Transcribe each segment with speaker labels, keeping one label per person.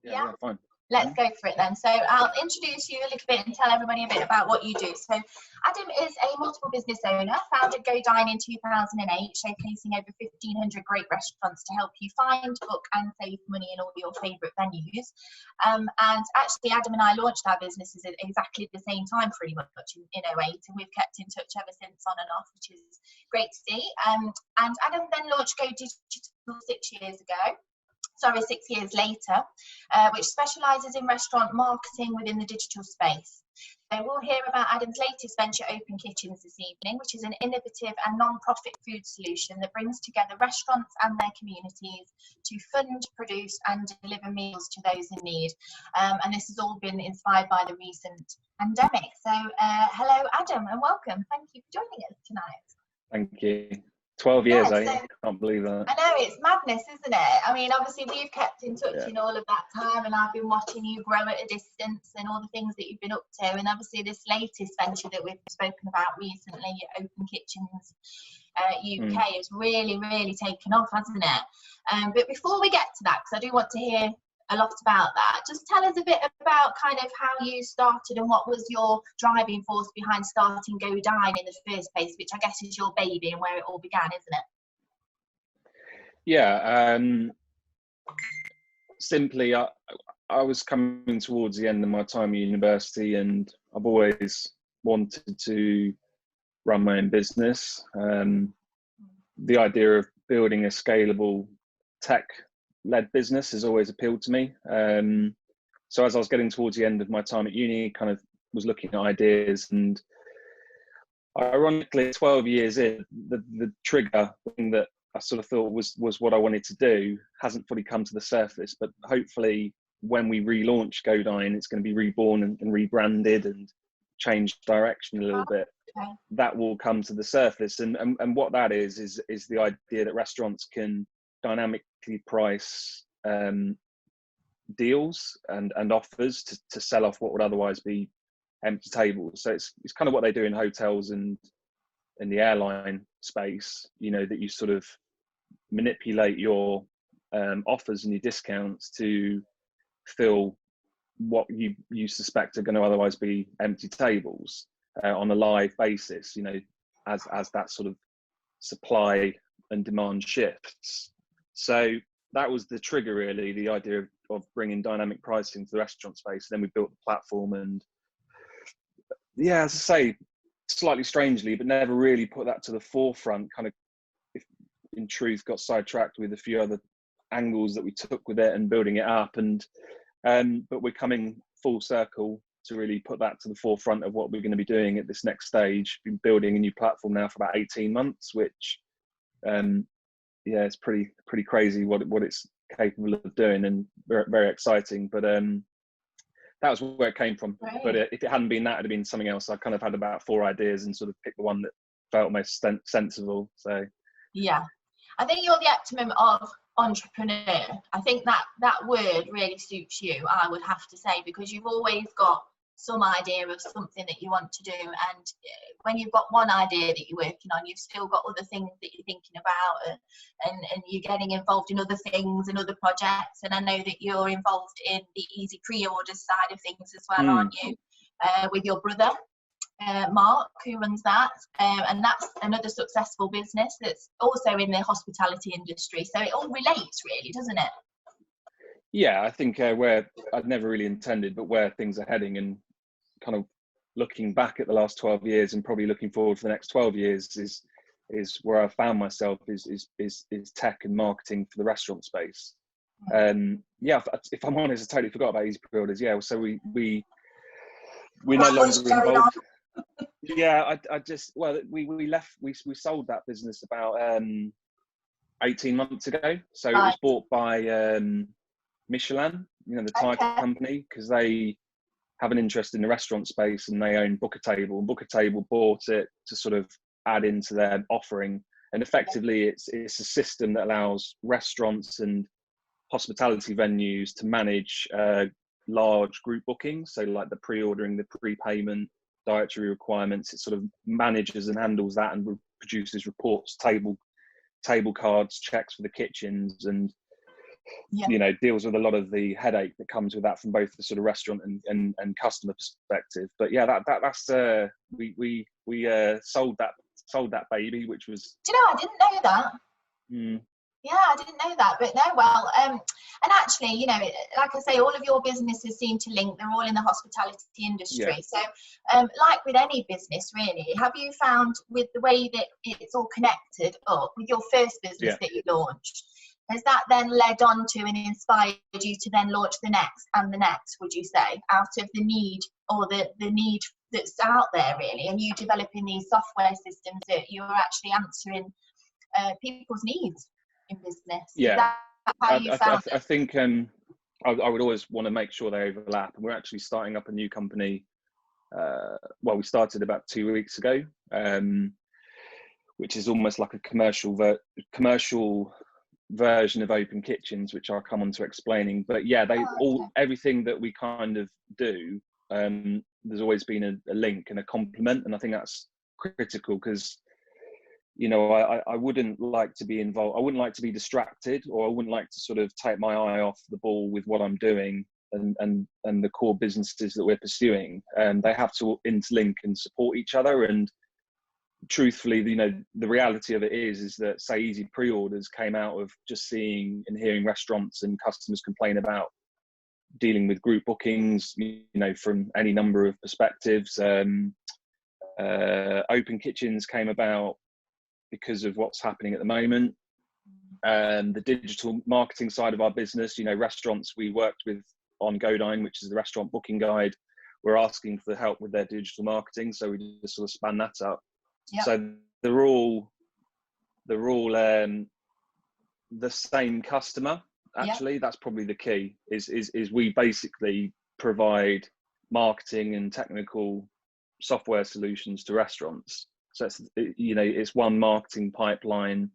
Speaker 1: Yeah.
Speaker 2: Fine.
Speaker 1: Let's go for it then. So I'll introduce you a little bit and tell everybody a bit about what you do. So Adam is a multiple business owner, founded Go Dine in 2008, showcasing over 1,500 great restaurants to help you find, book and save money in all your favourite venues. And actually Adam and I launched our businesses at exactly the same time, pretty much in 08, and we've kept in touch ever since, on and off, which is great to see. And Adam then launched Go Digital 6 years ago. 6 years later, which specialises in restaurant marketing within the digital space. So we'll hear about Adam's latest venture, Open Kitchens, this evening, which is an innovative and non-profit food solution that brings together restaurants and their communities to fund, produce and deliver meals to those in need. And this has all been inspired by the recent pandemic. So hello Adam and welcome. Thank you for joining us tonight.
Speaker 2: Thank you. 12 years, I can't believe that.
Speaker 1: I know, it's madness, isn't it? I mean, obviously we've kept in touch in all of that time, and I've been watching you grow at a distance and all the things that you've been up to, and obviously this latest venture that we've spoken about recently, Open Kitchens UK, has really taken off, hasn't it? But before we get to that, because I do want to hear a lot about that, just tell us a bit about kind of how you started and what was your driving force behind starting Go Dine in the first place, which I guess is your baby and where it all began, isn't it?
Speaker 2: Yeah, simply I was coming towards the end of my time at university, and I've always wanted to run my own business. The idea of building a scalable tech-led business has always appealed to me. So as I was getting towards the end of my time at uni, kind of was looking at ideas, and ironically 12 years in, the trigger thing that I sort of thought was what I wanted to do hasn't fully come to the surface, but hopefully when we relaunch Go Dine, it's going to be reborn and rebranded and change direction a little bit.
Speaker 1: Okay.
Speaker 2: That will come to the surface, and what that is the idea that restaurants can dynamically price deals and offers to sell off what would otherwise be empty tables. So it's kind of what they do in hotels and in the airline space, you know, that you sort of manipulate your offers and your discounts to fill what you suspect are going to otherwise be empty tables on a live basis, you know, as that sort of supply and demand shifts. So that was the trigger, really, the idea of bringing dynamic pricing to the restaurant space. Then we built the platform, and yeah, as I say, slightly strangely, but never really put that to the forefront, kind of, if in truth, got sidetracked with a few other angles that we took with it and building it up. And but we're coming full circle to really put that to the forefront of what we're going to be doing at this next stage. Been building a new platform now for about 18 months, which yeah, it's pretty crazy what it's capable of doing, and very, very exciting. But that was where it came from. Right. But if it hadn't been that, it'd have been something else. I kind of had about 4 ideas and sort of picked the one that felt most sensible. So yeah,
Speaker 1: I think you're the optimum of entrepreneur. I think that word really suits you, I would have to say, because you've always got some idea of something that you want to do, and when you've got one idea that you're working on, you've still got other things that you're thinking about, and you're getting involved in other things and other projects. And I know that you're involved in the easy pre-order side of things as well, aren't you, with your brother Mark, who runs that, and that's another successful business that's also in the hospitality industry. So it all relates, really, doesn't it?
Speaker 2: Yeah, I think where I'd never really intended, but where things are heading, and kind of looking back at the last 12 years and probably looking forward for the next 12 years is where I found myself is tech and marketing for the restaurant space. Yeah, if I'm honest, I totally forgot about easy pre-orders. Yeah, so we're no longer involved. Yeah, I just, well, we sold that business about 18 months ago. So it was bought by Michelin, you know, the Thai company, because they have an interest in the restaurant space and they own Book a Table. And Book a Table bought it to sort of add into their offering. And effectively, it's a system that allows restaurants and hospitality venues to manage large group bookings. So like the pre-ordering, the prepayment, dietary requirements. It sort of manages and handles that and produces reports, table cards, checks for the kitchens. And you know, deals with a lot of the headache that comes with that from both the sort of restaurant and customer perspective. But yeah, that's we sold that baby, which was.
Speaker 1: Do you know, I didn't know that.
Speaker 2: Mm.
Speaker 1: Yeah, I didn't know that, but no, well, and actually, you know, like I say, all of your businesses seem to link. They're all in the hospitality industry.
Speaker 2: Yeah.
Speaker 1: So, like with any business, really, have you found with the way that it's all connected up with your first business that you launched, has that then led on to and inspired you to then launch the next and the next, would you say, out of the need or the need that's out there, really, and you developing these software systems that you're actually answering people's needs in business?
Speaker 2: Yeah.
Speaker 1: Is that how you found it?
Speaker 2: I think I would always want to make sure they overlap, and we're actually starting up a new company. Well, we started about 2 weeks ago, which is almost like a commercial version of Open Kitchens, which I'll come on to explaining. But yeah, everything that we kind of do, there's always been a link and a complement, and I think that's critical because, you know, I wouldn't like to be involved. I wouldn't like to be distracted, or I wouldn't like to sort of take my eye off the ball with what I'm doing and the core businesses that we're pursuing. They have to interlink and support each other. And truthfully, you know, the reality of it is that, say, easy pre-orders came out of just seeing and hearing restaurants and customers complain about dealing with group bookings, you know, from any number of perspectives. Open Kitchens came about because of what's happening at the moment. The digital marketing side of our business, you know, restaurants we worked with on Go Dine, which is the restaurant booking guide, we're asking for help with their digital marketing, so we just sort of span that up. Yep. So they're all the same customer. Actually, That's probably the key. Is we basically provide marketing and technical software solutions to restaurants. So it's, you know, it's one marketing pipeline,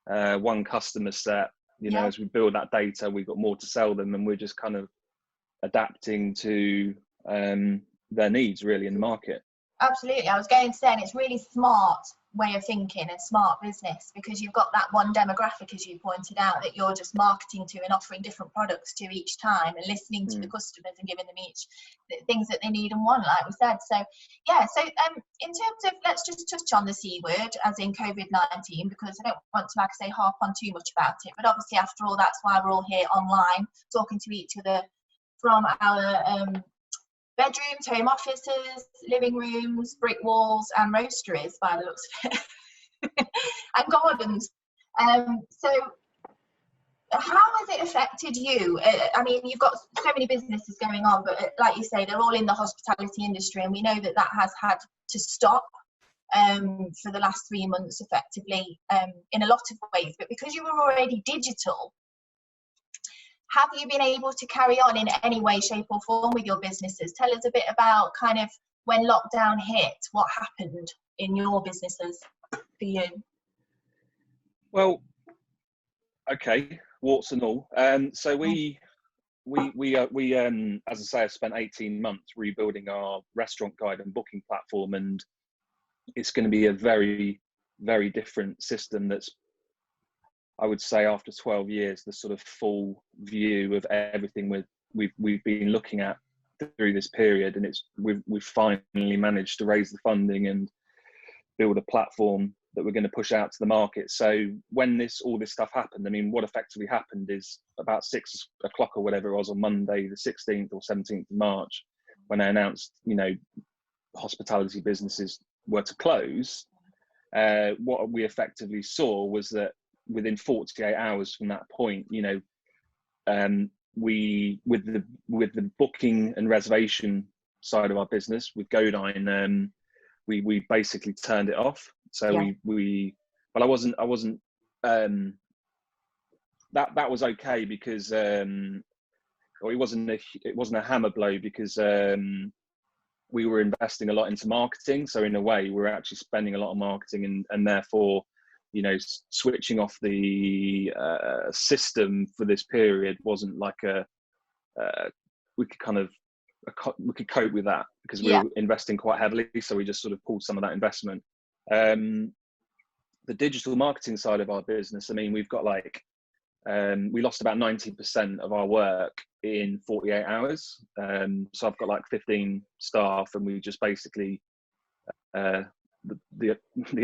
Speaker 2: one customer set. You know, as we build that data, we've got more to sell them, and we're just kind of adapting to their needs really in the market.
Speaker 1: Absolutely. I was going to say, and it's really smart way of thinking and smart business, because you've got that one demographic, as you pointed out, that you're just marketing to and offering different products to each time, and listening to the customers and giving them each things that they need and want, like we said. So yeah, so in terms of, let's just touch on the C word, as in COVID-19, because I don't want to, like I say, harp on too much about it, but obviously after all, that's why we're all here online talking to each other from our bedrooms, home offices, living rooms, brick walls, and roasteries, by the looks of it, and gardens. So how has it affected you? I mean, you've got so many businesses going on, but like you say, they're all in the hospitality industry, and we know that has had to stop for the last 3 months, effectively, in a lot of ways. But because you were already digital, have you been able to carry on in any way, shape or form with your businesses? Tell us a bit about kind of when lockdown hit, what happened in your businesses for you?
Speaker 2: Well, okay, warts and all. So we as I say, I spent 18 months rebuilding our restaurant guide and booking platform, and it's going to be a very, very different system. That's, I would say, after 12 years, the sort of full view of everything we've been looking at through this period, and we've finally managed to raise the funding and build a platform that we're going to push out to the market. So when all this stuff happened, I mean, what effectively happened is about 6 o'clock or whatever it was on Monday, the 16th or 17th of March, when I announced, you know, hospitality businesses were to close, what we effectively saw was that within 48 hours from that point, you know, we with the booking and reservation side of our business with Go Dine, we basically turned it off. So but I wasn't that was okay, because or it wasn't a hammer blow, because we were investing a lot into marketing. So in a way, we're actually spending a lot on marketing, and therefore, you know, switching off the system for this period wasn't like we could cope with that, because we were investing quite heavily. So we just sort of pulled some of that investment. The digital marketing side of our business, I mean, we've got like we lost about 90% of our work in 48 hours. So I've got like 15 staff, and we just basically the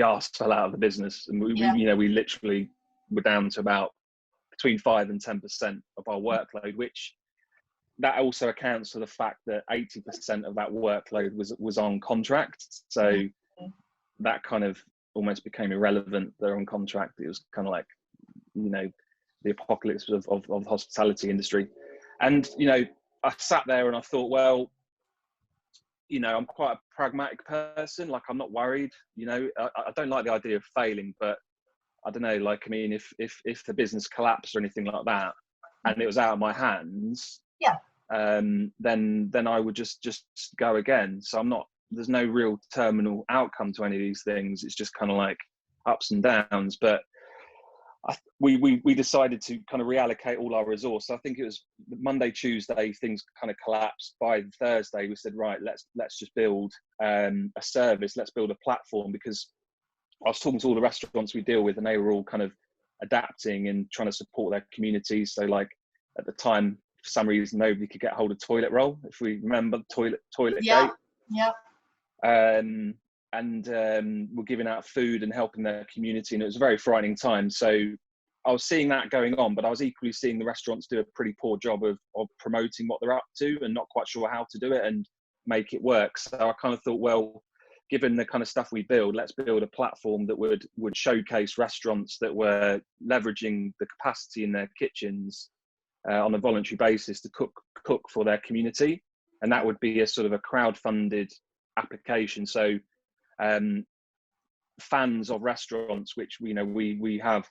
Speaker 2: arse fell out of the business, and we literally were down to about between 5 and 10% of our workload, which that also accounts for the fact that 80% of that workload was on contract. So that kind of almost became irrelevant. They're on contract. It was kind of like, the apocalypse of the hospitality industry. And, I sat there and I thought, well, I'm quite a pragmatic person. Like, I'm not worried, I don't like the idea of failing, but I don't know, like, I mean, if the business collapsed or anything like that, and it was out of my hands, then I would just go again. So there's no real terminal outcome to any of these things. It's just kind of like ups and downs. But we decided to kind of reallocate all our resource. I think it was Monday, Tuesday, things kind of collapsed. By Thursday, we said, right, let's just build a service. Let's build a platform, because I was talking to all the restaurants we deal with, and they were all kind of adapting and trying to support their communities. So, like, at the time, for some reason, nobody could get hold of toilet roll, if we remember toilet gate. We're giving out food and helping their community, and it was a very frightening time. So I was seeing that going on, but I was equally seeing the restaurants do a pretty poor job of promoting what they're up to, and not quite sure how to do it and make it work. So I kind of thought, well, given the kind of stuff we build, let's build a platform that would showcase restaurants that were leveraging the capacity in their kitchens on a voluntary basis to cook for their community. And that would be a sort of a crowd-funded application. So fans of restaurants, which we have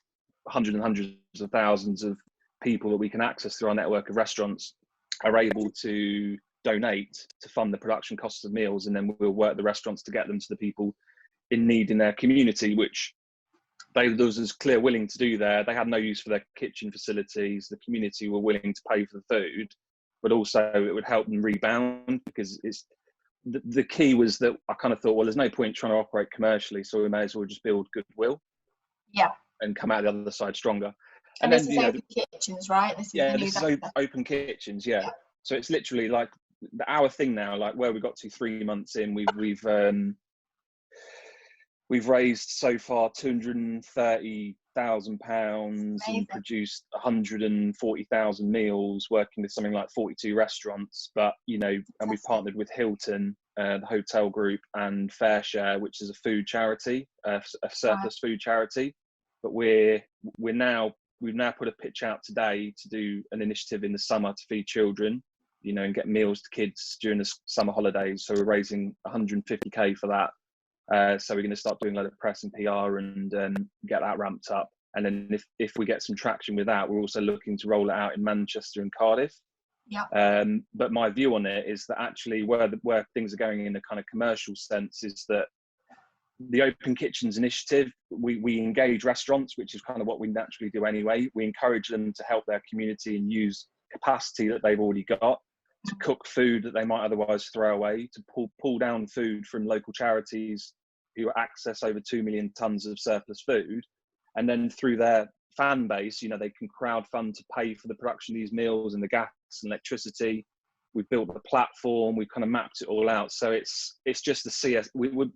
Speaker 2: hundreds and hundreds of thousands of people that we can access through our network of restaurants, are able to donate to fund the production costs of meals, and then we'll work the restaurants to get them to the people in need in their community, which there was this clear willing to do there. They had no use for their kitchen facilities. The community were willing to pay for the food, but also it would help them rebound, because the key was that I kind of thought, well, there's no point trying to operate commercially, so we may as well just build goodwill and come out the other side stronger.
Speaker 1: And then, this is open kitchens, right? This
Speaker 2: is open kitchens, So it's literally like our thing now, like where we got to 3 months in, we've raised so far £230,000 and produced 140,000 meals, working with something like 42 restaurants. But and we've partnered with Hilton, the hotel group, and Fairshare, which is a food charity, a surplus food charity. But we've now put a pitch out today to do an initiative in the summer to feed children, and get meals to kids during the summer holidays. So we're raising 150k for that. So we're going to start doing a lot of press and PR and get that ramped up. And then if we get some traction with that, we're also looking to roll it out in Manchester and Cardiff. But my view on it is that actually where things are going in a kind of commercial sense is that the Open Kitchens initiative, we engage restaurants, which is kind of what we naturally do anyway. We encourage them to help their community and use capacity that they've already got to cook food that they might otherwise throw away, to pull down food from local charities who access over 2 million tons of surplus food. And then through their fan base, they can crowdfund to pay for the production of these meals and the gas and electricity. We've built the platform, we've kind of mapped it all out. So it's just the CS. We've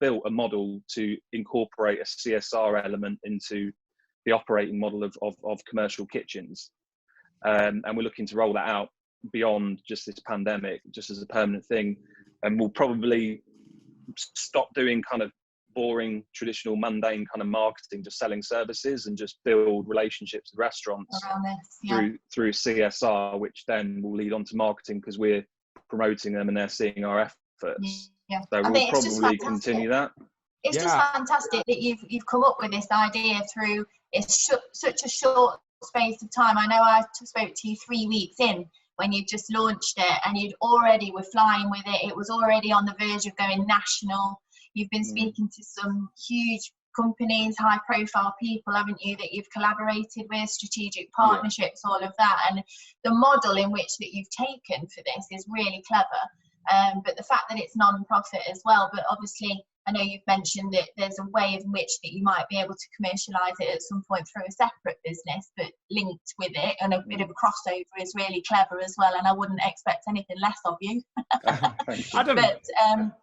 Speaker 2: built a model to incorporate a CSR element into the operating model of commercial kitchens. And we're looking to roll that out beyond just this pandemic, just as a permanent thing. And we'll probably stop doing kind of boring, traditional, mundane kind of marketing, just selling services, and just build relationships with restaurants through CSR, which then will lead on to marketing, because we're promoting them and they're seeing our efforts. So we'll probably continue that.
Speaker 1: It's just fantastic that you've come up with this idea through such a short space of time. I know I spoke to you 3 weeks in when you just launched it, and you'd already were flying with it. It was already on the verge of going national. You've been speaking to some huge companies, high profile people, haven't you, that you've collaborated with, strategic partnerships, all of that. And the model in which that you've taken for this is really clever. But the fact that it's non-profit as well, but obviously I know you've mentioned that there's a way in which that you might be able to commercialise it at some point through a separate business, but linked with it, and a bit of a crossover is really clever as well. And I wouldn't expect anything less of you.
Speaker 3: Adam,
Speaker 1: but,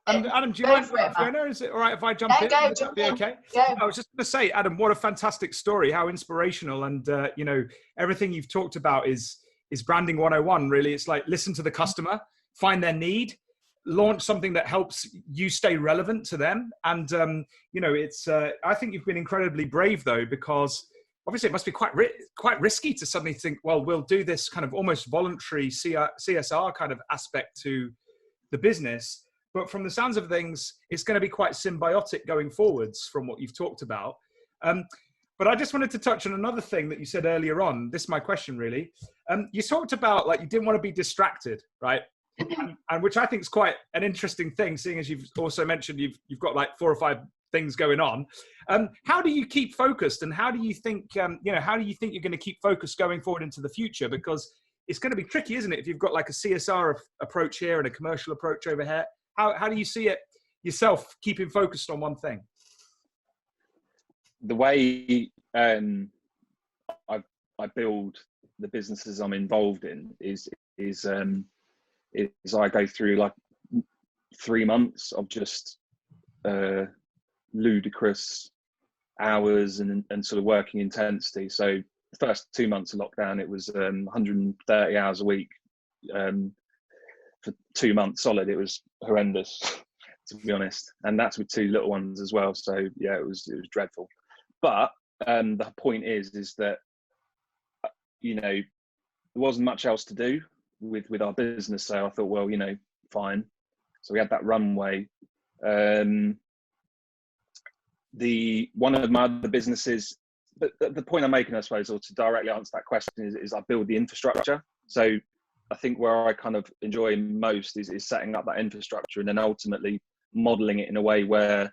Speaker 3: Adam, do you mind, Fiona? Is it all right if I jump in?
Speaker 1: Go,
Speaker 3: Would that
Speaker 1: jump
Speaker 3: be
Speaker 1: in.
Speaker 3: okay?
Speaker 1: Go.
Speaker 3: I was just going to say, Adam, what a fantastic story! How inspirational, and you know, everything you've talked about is branding 101. Really, it's like listen to the customer, find their need, launch something that helps you stay relevant to them. And you know, it's I think you've been incredibly brave though, because obviously it must be quite risky to suddenly think, well, we'll do this kind of almost voluntary CSR kind of aspect to the business, but from the sounds of things, it's going to be quite symbiotic going forwards from what you've talked about. But I just wanted to touch on another thing that you said earlier on. This is my question really. You talked about like you didn't want to be distracted, right? And which I think is quite an interesting thing, seeing as you've also mentioned you've got like 4 or 5 things going on. How do you keep focused, and how do you think how do you think you're going to keep focused going forward into the future? Because it's going to be tricky, isn't it, if you've got like a CSR approach here and a commercial approach over here? How do you see it yourself keeping focused on one thing?
Speaker 2: The way I build the businesses I'm involved in is I go through like 3 months of just ludicrous hours and sort of working intensity. So the first 2 months of lockdown, it was 130 hours a week for 2 months solid. It was horrendous, to be honest, and that's with 2 little ones as well. So yeah, it was dreadful. But the point is that you know, there wasn't much else to do with our business, so I thought, well, you know, fine. So we had that runway. One of my other businesses, but the point I'm making, I suppose, or to directly answer that question, is I build the infrastructure. So I think where I kind of enjoy most is setting up that infrastructure and then ultimately modeling it in a way where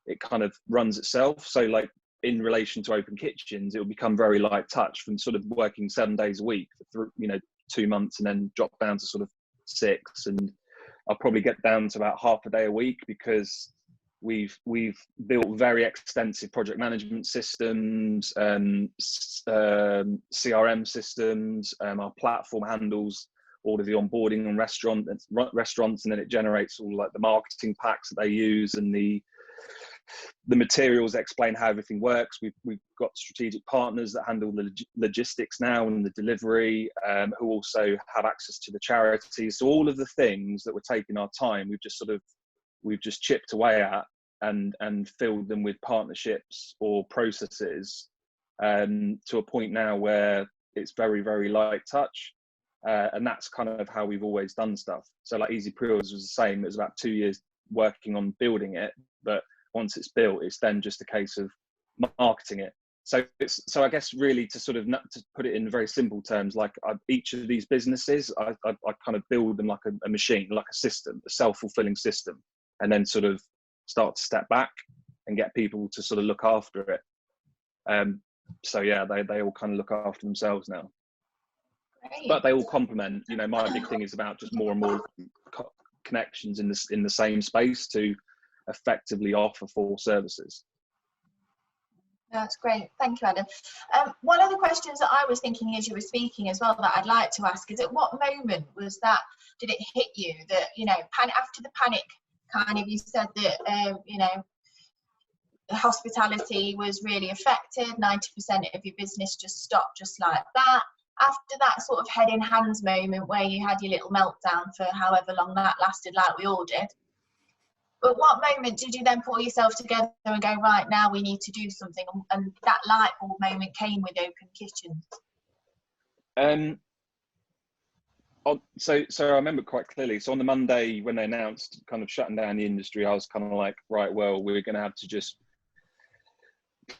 Speaker 2: it kind of runs itself. So like in relation to open kitchens, it will become very light touch from sort of working 7 days a week for 2 months, and then drop down to sort of 6, and I'll probably get down to about half a day a week, because we've built very extensive project management systems, CRM systems. Our platform handles all of the onboarding and restaurants, and then it generates all like the marketing packs that they use and the materials that explain how everything works. We've got strategic partners that handle the logistics now and the delivery, who also have access to the charities. So all of the things that were taking our time, we've just chipped away at and filled them with partnerships or processes, to a point now where it's very, very light touch. And that's kind of how we've always done stuff. So like Easy Pre-Orders was the same. It was about 2 years working on building it, but once it's built, it's then just a case of marketing it. So I guess really to sort of to put it in very simple terms, like each of these businesses, I kind of build them like a machine, like a system, a self-fulfilling system, and then sort of start to step back and get people to sort of look after it. So yeah, they all kind of look after themselves now. Great. But they all complement. You know, my big thing is about just more and more connections in the same space to effectively offer full services.
Speaker 1: That's great. Thank you, Adam. One of the questions that I was thinking as you were speaking as well that I'd like to ask is, at what moment did it hit you that, you know, after the panic, kind of, you said that, you know, the hospitality was really affected, 90% of your business just stopped just like that. After that sort of head in hands moment where you had your little meltdown for however long that lasted, like we all did, but what moment did you then pull yourself together and go, right, now we need to do something? And that light bulb moment came with Open Kitchens.
Speaker 2: So I remember quite clearly. So on the Monday when they announced kind of shutting down the industry, I was kind of like, right, well, we're going to have to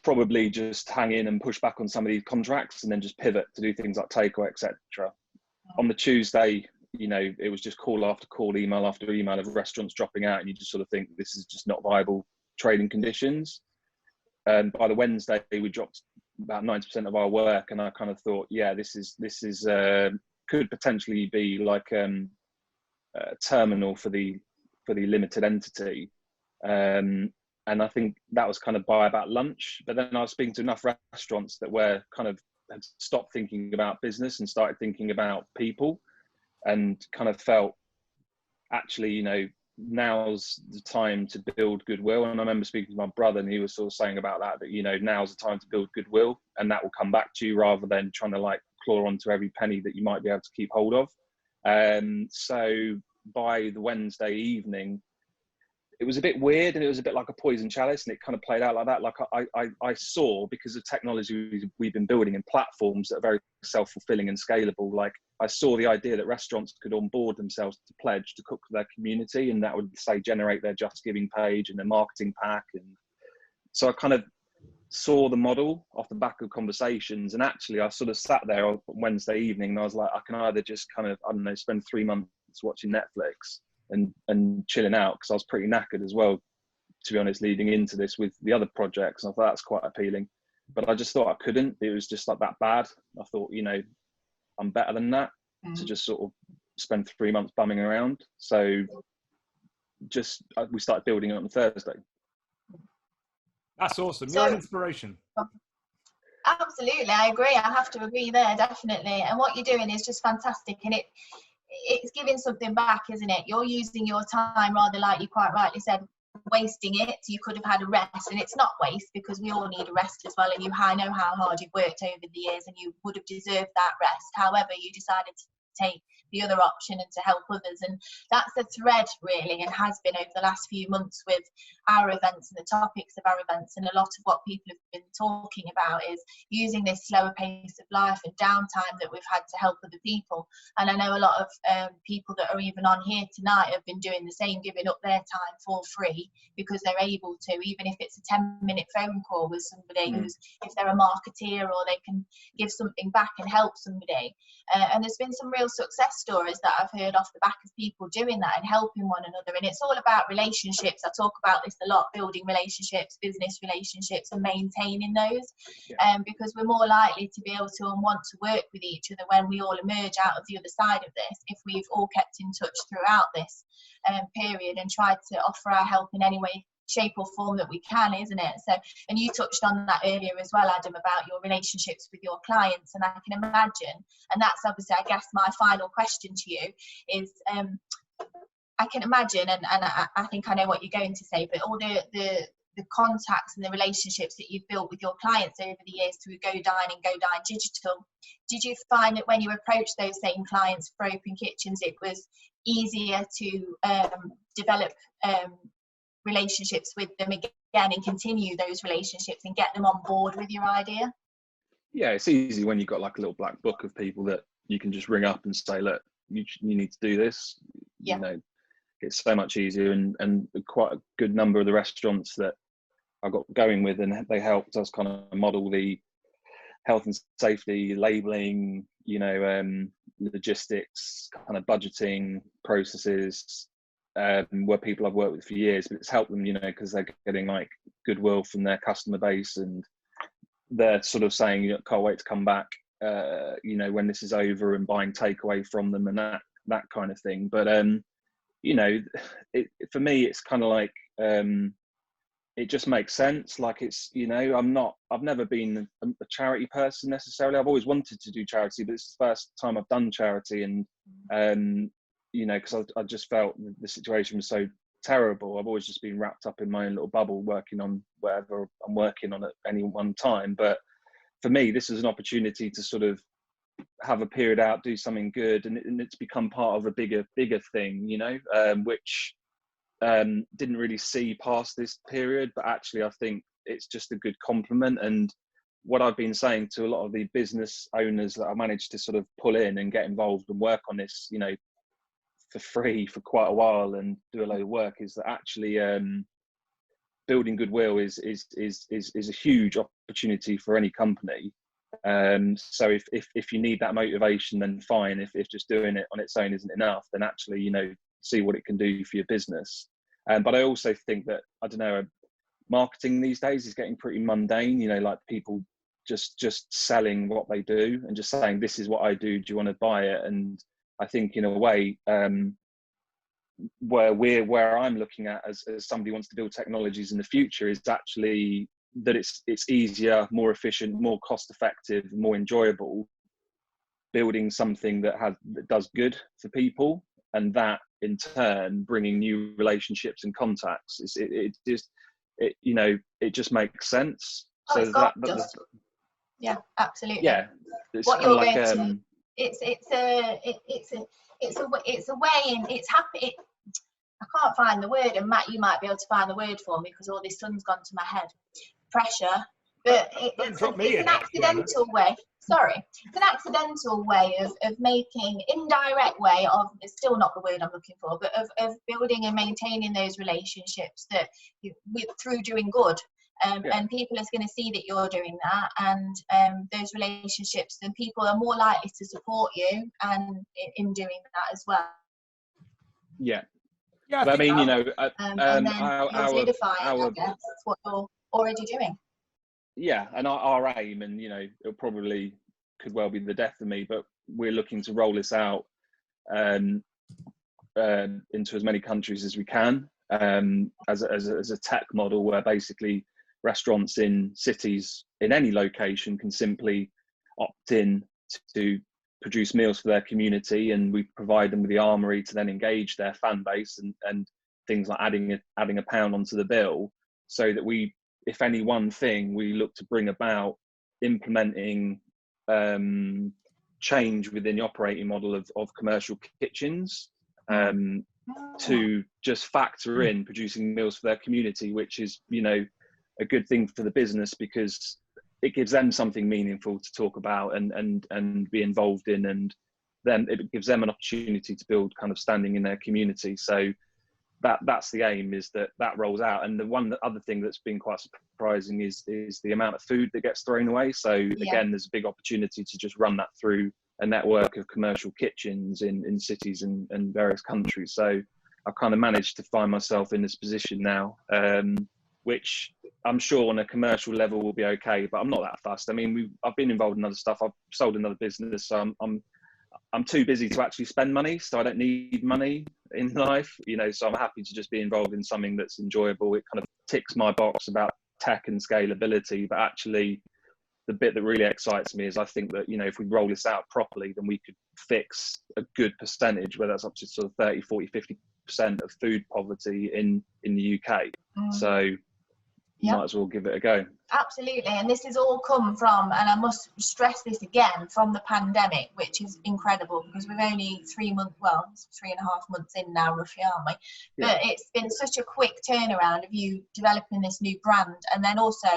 Speaker 2: probably just hang in and push back on some of these contracts and then just pivot to do things like takeaway, etc. On the Tuesday, you know, it was just call after call, email after email of restaurants dropping out, and you just sort of think this is just not viable trading conditions. And by the Wednesday, we dropped about 90% of our work, and I kind of thought, yeah, this is could potentially be like a terminal for the limited entity. And I think that was kind of by about lunch. But then I was speaking to enough restaurants that were kind of had stopped thinking about business and started thinking about people, and kind of felt, actually, you know, now's the time to build goodwill. And I remember speaking to my brother, and he was sort of saying about that, you know, now's the time to build goodwill, and that will come back to you, rather than trying to like claw onto every penny that you might be able to keep hold of. So by the Wednesday evening, it was a bit weird, and it was a bit like a poison chalice, and it kind of played out like that. Like I saw, because of technology we've been building and platforms that are very self-fulfilling and scalable, like I saw the idea that restaurants could onboard themselves to pledge to cook for their community, and that would, say, generate their Just Giving page and their marketing pack. And so I kind of saw the model off the back of conversations, and actually I sort of sat there on Wednesday evening, and I was like, I can either just kind of, I don't know, spend 3 months watching Netflix and chilling out, because I was pretty knackered as well, to be honest, leading into this with the other projects. And I thought that's quite appealing, but I just thought I couldn't. It was just like that bad. I thought, you know, I'm better than that, to just sort of spend 3 months bumming around. So just we started building it on Thursday.
Speaker 3: That's awesome. You're an inspiration.
Speaker 1: Absolutely, I agree. I have to agree there, definitely. And what you're doing is just fantastic, and it's giving something back, isn't it? You're using your time, rather, like you quite rightly said, wasting it. You could have had a rest, and it's not waste, because we all need a rest as well. And I know how hard you've worked over the years, and you would have deserved that rest. However, you decided to take the other option and to help others, and that's the thread really, and has been over the last few months with our events and the topics of our events. And a lot of what people have been talking about is using this slower pace of life and downtime that we've had to help other people. And I know a lot of people that are even on here tonight have been doing the same, giving up their time for free because they're able to, even if it's a 10-minute phone call with somebody who's, if they're a marketeer, or they can give something back and help somebody. And there's been some real success stories that I've heard off the back of people doing that and helping one another. And it's all about relationships. I talk about this a lot, building relationships, business relationships, and maintaining those, because we're more likely to be able to and want to work with each other when we all emerge out of the other side of this, if we've all kept in touch throughout this period and tried to offer our help in any way, shape or form that we can, isn't it? So, and you touched on that earlier as well, Adam, about your relationships with your clients. And I can imagine, and that's obviously, I guess, my final question to you is, I can imagine, and I think I know what you're going to say, but all the contacts and the relationships that you've built with your clients over the years through Go Dine and Go Dine Digital, did you find that when you approached those same clients for open kitchens, it was easier to develop relationships with them again and continue those relationships and get them on board with your idea?
Speaker 2: Yeah, it's easy when you've got like a little black book of people that you can just ring up and say, look, you need to do this. You know, it's so much easier. And quite a good number of the restaurants that I got going with, and they helped us kind of model the health and safety, labeling, you know, logistics, kind of budgeting processes, were people I've worked with for years. But it's helped them, you know, because they're getting like goodwill from their customer base, and they're sort of saying, you know, can't wait to come back, you know, when this is over, and buying takeaway from them and that kind of thing. But you know, for me, it's kind of like, it just makes sense. Like, it's, you know, I've never been a charity person necessarily. I've always wanted to do charity, but it's the first time I've done charity. And you know, because I just felt the situation was so terrible. I've always just been wrapped up in my own little bubble, working on whatever I'm working on at any one time. But for me, this is an opportunity to sort of have a period out, do something good, and it's become part of a bigger thing, you know, which didn't really see past this period. But actually, I think it's just a good compliment. And what I've been saying to a lot of the business owners that I managed to sort of pull in and get involved and work on this, you know, for free for quite a while and do a load of work, is that actually building goodwill is a huge opportunity for any company. So if you need that motivation, then fine. If just doing it on its own isn't enough, then actually, you know, see what it can do for your business. But I also think that, I don't know, marketing these days is getting pretty mundane, you know, like people just selling what they do and just saying, this is what I do, do you want to buy it? And I think in a way, where I'm looking at as somebody who wants to build technologies in the future is actually that it's easier, more efficient, more cost effective, more enjoyable building something that does good for people, and that in turn bringing new relationships and contacts. It just makes sense.
Speaker 1: Oh,
Speaker 2: So
Speaker 1: yeah, absolutely.
Speaker 2: Yeah, it's
Speaker 1: what
Speaker 2: kind
Speaker 1: you're
Speaker 2: of like
Speaker 1: going to, it's a way, and it's happy. I can't find the word, and Matt, you might be able to find the word for me because all this sun's gone to my head. Pressure, but it's an accidental way. Sorry, it's an accidental way of making, indirect way of, it's still not the word I'm looking for, but of building and maintaining those relationships that through doing good. And people are going to see that you're doing that, and those relationships, and people are more likely to support you and in doing that as well.
Speaker 2: Yeah.
Speaker 3: Yeah,
Speaker 2: I mean,
Speaker 1: and then you'll solidify it, I guess. That's what you're already doing.
Speaker 2: Yeah, and our aim, and it probably could well be the death of me, but we're looking to roll this out into as many countries as we can, as a tech model where basically restaurants in cities in any location can simply opt in to produce meals for their community, and we provide them with the armory to then engage their fan base and things like adding a pound onto the bill, so that we, if any one thing, we look to bring about implementing change within the operating model of commercial kitchens, to just factor in producing meals for their community, which is a good thing for the business because it gives them something meaningful to talk about and be involved in, and then it gives them an opportunity to build kind of standing in their community. So that's the aim, is that rolls out. And the other thing that's been quite surprising is the amount of food that gets thrown away. So again, there's a big opportunity to just run that through a network of commercial kitchens in cities and various countries. So I've kind of managed to find myself in this position now, which I'm sure on a commercial level will be okay, but I'm not that fussed. I mean, I've been involved in other stuff. I've sold another business. So I'm too busy to actually spend money, so I don't need money in life, so I'm happy to just be involved in something that's enjoyable. It kind of ticks my box about tech and scalability, but actually the bit that really excites me is I think that, if we roll this out properly, then we could fix a good percentage, whether that's up to sort of 30, 40, 50% of food poverty in the UK. So might as well give it a go.
Speaker 1: Absolutely, and this has all come from, and I must stress this again, from the pandemic, which is incredible because we've only 3.5 months in now, roughly, aren't we? But it's been such a quick turnaround of you developing this new brand, and then also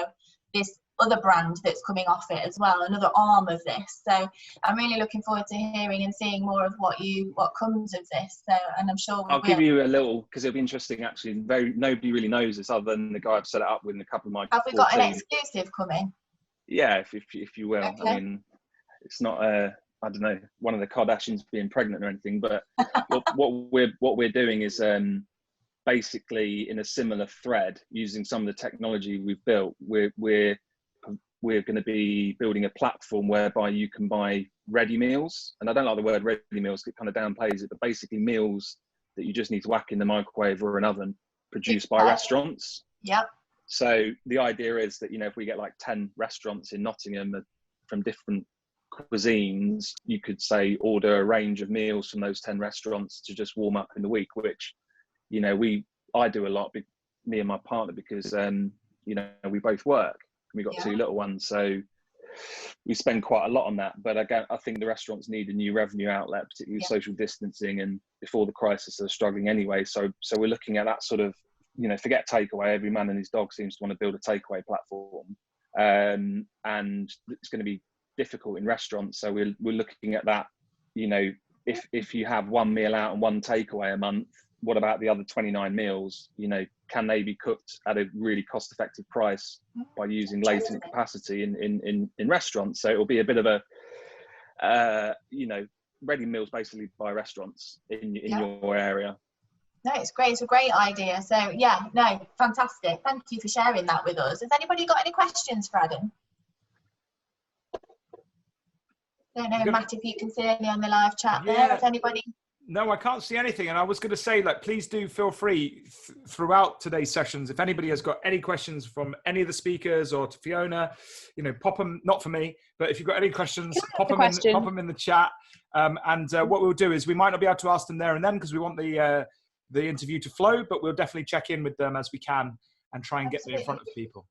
Speaker 1: this other brand that's coming off it as well, another arm of this. So I'm really looking forward to hearing and seeing more of what comes of this. So, and I'm sure
Speaker 2: I'll give you a little, because it'll be interesting actually. Nobody really knows this other than the guy I've set it up with and a couple of my.
Speaker 1: Have we got an exclusive coming?
Speaker 2: Yeah, if you will.
Speaker 1: Okay.
Speaker 2: I mean, it's not I don't know, one of the Kardashians being pregnant or anything, but what we're doing is basically in a similar thread, using some of the technology we've built. We're going to be building a platform whereby you can buy ready meals. And I don't like the word ready meals, it kind of downplays it, but basically meals that you just need to whack in the microwave or an oven, produced by restaurants.
Speaker 1: Yep.
Speaker 2: So the idea is that, if we get like 10 restaurants in Nottingham from different cuisines, you could say order a range of meals from those 10 restaurants to just warm up in the week, which, I do a lot, me and my partner, because, we both work. We've got 2 little ones, so we spend quite a lot on that. But again, I think the restaurants need a new revenue outlet, particularly social distancing, and before the crisis they're struggling anyway. So we're looking at that sort of, forget takeaway. Every man and his dog seems to want to build a takeaway platform, and it's going to be difficult in restaurants. So we're looking at that. If you have 1 meal out and 1 takeaway a month, what about the other 29 meals? Can they be cooked at a really cost-effective price by using latent capacity in restaurants? So it will be a bit of a, ready meals basically by restaurants in your area.
Speaker 1: No, it's great. It's a great idea. So fantastic. Thank you for sharing that with us. Has anybody got any questions for Adam? Don't know, Matt, if you can see any on the live chat there. Has anybody?
Speaker 3: No, I can't see anything. And I was going to say, like, please do feel free throughout today's sessions. If anybody has got any questions from any of the speakers or to Fiona, you know, pop them, not for me, but if you've got any questions, pop them in the chat. What we'll do is we might not be able to ask them there and then because we want the interview to flow, but we'll definitely check in with them as we can and try and get them in front of people.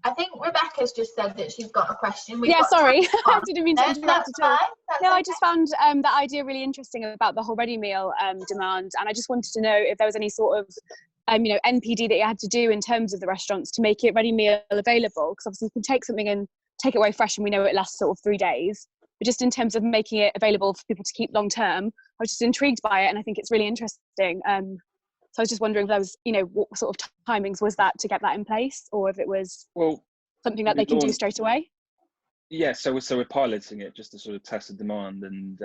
Speaker 1: I think Rebecca's just said that she's got a question.
Speaker 4: Sorry, I didn't mean to interrupt at all. No,
Speaker 1: okay.
Speaker 4: I just found that idea really interesting about the whole ready meal demand, and I just wanted to know if there was any sort of NPD that you had to do in terms of the restaurants to make it ready meal available, because obviously you can take something and take it away fresh and we know it lasts sort of 3 days, but just in terms of making it available for people to keep long term, I was just intrigued by it and I think it's really interesting. So I was just wondering if there was, what sort of timings was that to get that in place, or if it was something that they can do straight away?
Speaker 2: Yeah, so we're piloting it just to sort of test the demand and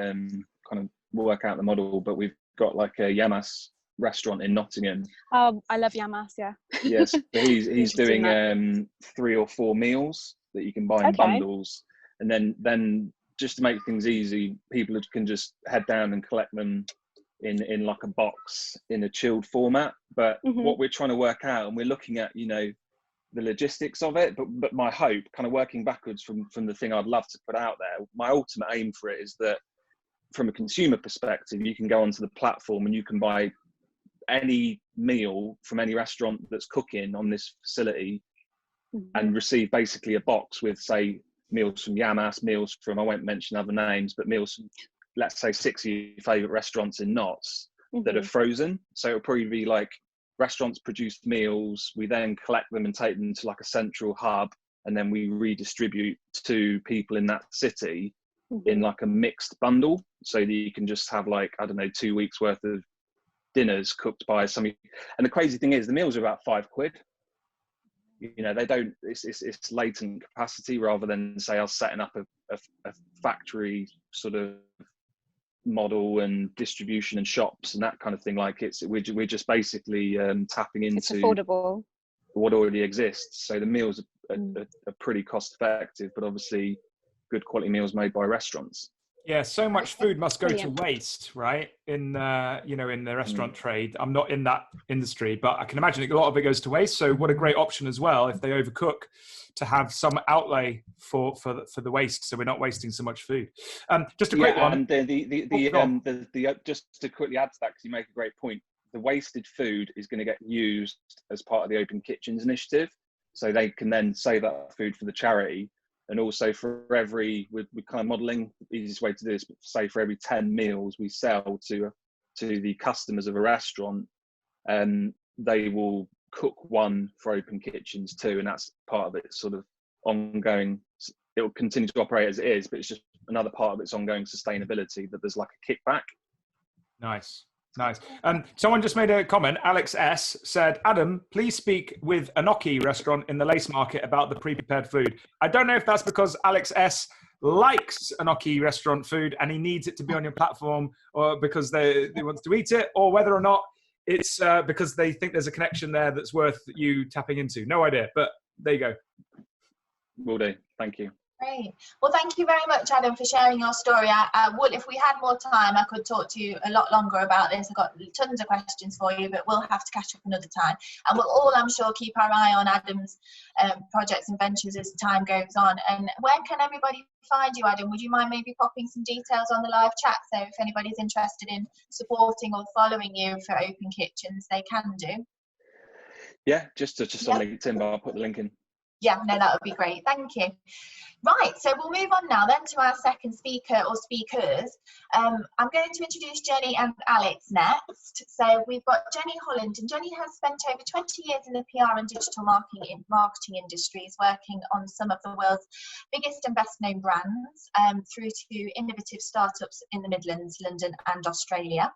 Speaker 2: kind of work out the model. But we've got like a Yamas restaurant in Nottingham.
Speaker 4: Oh, I love Yamas, yeah.
Speaker 2: Yes, he's doing 3 or 4 meals that you can buy in bundles, and then just to make things easy, people can just head down and collect them in like a box in a chilled format. But what we're trying to work out, and we're looking at the logistics of it, but my hope, kind of working backwards from the thing I'd love to put out there, my ultimate aim for it is that from a consumer perspective, you can go onto the platform and you can buy any meal from any restaurant that's cooking on this facility and receive basically a box with, say, meals from Yamas, meals from, I won't mention other names, but meals from, let's say, 6 of your favourite restaurants in Notts that are frozen. So it'll probably be like restaurants produce meals, we then collect them and take them to like a central hub, and then we redistribute to people in that city in like a mixed bundle, so that you can just have like, I don't know, 2 weeks worth of dinners cooked by somebody. And the crazy thing is the meals are about £5. They don't, it's latent capacity rather than, say, us setting up a factory sort of model and distribution and shops and that kind of thing. Like we're just basically tapping into
Speaker 4: it's affordable,
Speaker 2: what already exists. So the meals are pretty cost effective, but obviously good quality meals made by restaurants.
Speaker 3: Yeah, so much food must go to waste, right? In in the restaurant trade. I'm not in that industry, but I can imagine a lot of it goes to waste. So what a great option as well, if they overcook, to have some outlay for the waste, so we're not wasting so much food. Just a quick one.
Speaker 2: And just to quickly add to that, because you make a great point, the wasted food is going to get used as part of the Open Kitchens initiative, so they can then save that food for the charity. And also for every, we're kind of modelling the easiest way to do this, but say for every 10 meals we sell to the customers of a restaurant, they will cook one for Open Kitchens too, and that's part of its sort of ongoing. It will continue to operate as it is, but it's just another part of its ongoing sustainability, that there's like a kickback.
Speaker 3: Nice. Someone just made a comment. Alex S said, Adam, please speak with Enoki restaurant in the Lace Market about the pre-prepared food. I don't know if that's because Alex S likes Enoki restaurant food and he needs it to be on your platform, or because they wants to eat it, or whether or not it's because they think there's a connection there that's worth you tapping into. No idea, but there you go.
Speaker 2: Will do. Thank you.
Speaker 1: Great. Well, thank you very much, Adam, for sharing your story. If we had more time, I could talk to you a lot longer about this. I've got tons of questions for you, but we'll have to catch up another time. And we'll all, I'm sure, keep our eye on Adam's projects and ventures as time goes on. And where can everybody find you, Adam? Would you mind maybe popping some details on the live chat? So if anybody's interested in supporting or following you for Open Kitchens, they can do.
Speaker 2: Yeah, just on LinkedIn, but I'll put the link in.
Speaker 1: Yeah, no, that would be great. Thank you. Right, so we'll move on now then to our second speaker or speakers. I'm going to introduce Jennie and Alex next. So we've got Jennie Holland, and Jennie has spent over 20 years in the PR and digital marketing industries, working on some of the world's biggest and best known brands, through to innovative startups in the Midlands, London and Australia.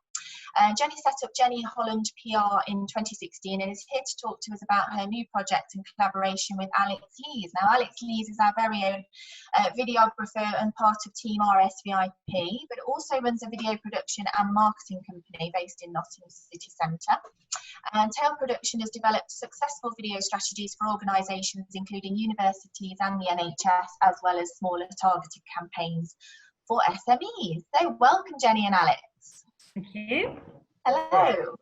Speaker 1: Jennie set up Jennie Holland PR in 2016 and is here to talk to us about her new project in collaboration with Alex Lees. Now, Alex Lees is our very own videographer and part of Team RSViP, but also runs a video production and marketing company based in Nottingham City Centre. And Tale Production has developed successful video strategies for organisations including universities and the NHS, as well as smaller targeted campaigns for SMEs. So welcome, Jennie and Alex.
Speaker 5: Thank you.
Speaker 1: Hello.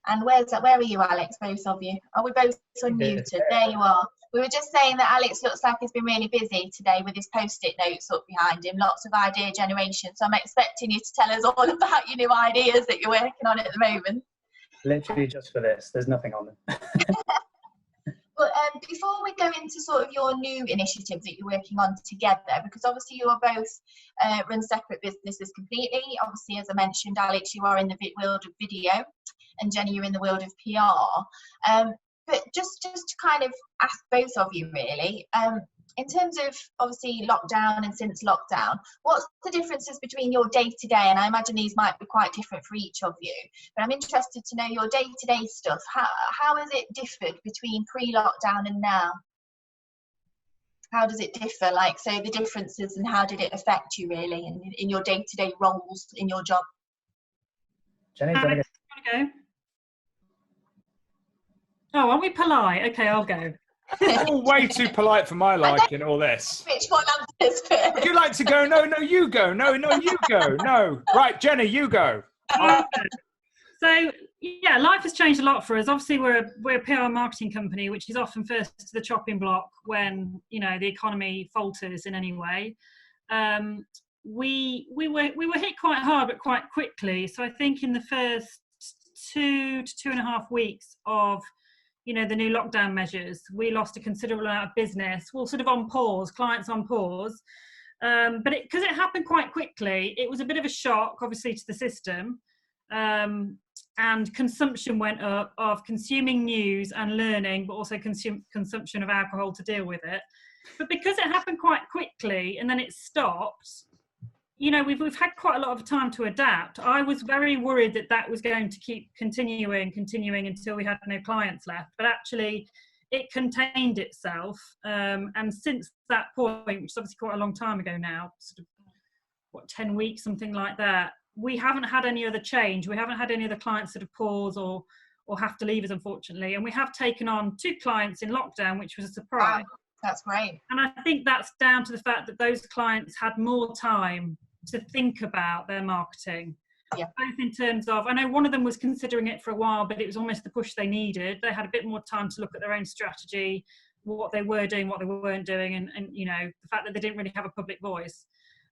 Speaker 1: And where are you, Alex? Both of you. Are we both unmuted? There you are. We were just saying that Alex looks like he's been really busy today with his post-it notes up behind him, lots of idea generation. So I'm expecting you to tell us all about your new ideas that you're working on at the moment.
Speaker 6: Literally just for this. There's nothing on them.
Speaker 1: But before we go into sort of your new initiative that you're working on together, because obviously you are both run separate businesses completely. Obviously, as I mentioned, Alex, you are in the world of video, and Jennie, you're in the world of PR. But just to kind of ask both of you really, in terms of obviously lockdown and since lockdown, what's the differences between your day-to-day? And I imagine these might be quite different for each of you, but I'm interested to know your day-to-day stuff. How has it differed between pre-lockdown and now? How does it differ? Like, say, the differences, and how did it affect you really in your day-to-day roles in your job?
Speaker 6: Jennie, do you want to
Speaker 5: go? Oh, are we polite? Okay, I'll go.
Speaker 3: You're way too polite for my liking, all this.
Speaker 1: Which one answers first?
Speaker 3: Would you like to go? No, you go. No, you go. No. Right, Jennie, you go.
Speaker 5: So, yeah, life has changed a lot for us. Obviously, we're a PR marketing company, which is often first to the chopping block when, you know, the economy falters in any way. We were hit quite hard, but quite quickly. So I think in the first 2 to 2.5 weeks of, you know, the new lockdown measures, we lost a considerable amount of business. Well, sort of on pause, clients on pause. But because it happened quite quickly, it was a bit of a shock, obviously, to the system. And consumption went up of consuming news and learning, but also consumption of alcohol to deal with it. But because it happened quite quickly and then it stopped, you know, we've had quite a lot of time to adapt. I was very worried that that was going to keep continuing until we had no clients left. But actually, it contained itself. And since that point, which is obviously quite a long time ago now, sort of, 10 weeks, something like that, we haven't had any other change. We haven't had any other clients sort of pause or have to leave us, unfortunately. And we have taken on 2 clients in lockdown, which was a surprise.
Speaker 1: Wow, that's great.
Speaker 5: And I think that's down to the fact that those clients had more time to think about their marketing. Yeah. Both in terms of, I know one of them was considering it for a while, but it was almost the push they needed. They had a bit more time to look at their own strategy, what they were doing, what they weren't doing, and you know, the fact that they didn't really have a public voice.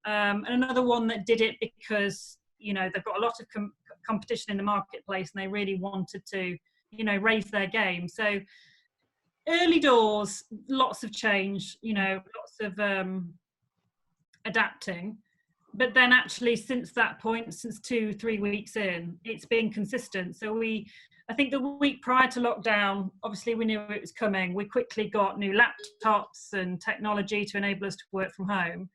Speaker 5: And another one that did it because, you know, they've got a lot of competition in the marketplace and they really wanted to, you know, raise their game. So early doors, lots of change, you know, lots of adapting. But then actually since that point, since 2-3 weeks in, it's been consistent. So I think the week prior to lockdown, obviously we knew it was coming. We quickly got new laptops and technology to enable us to work from home,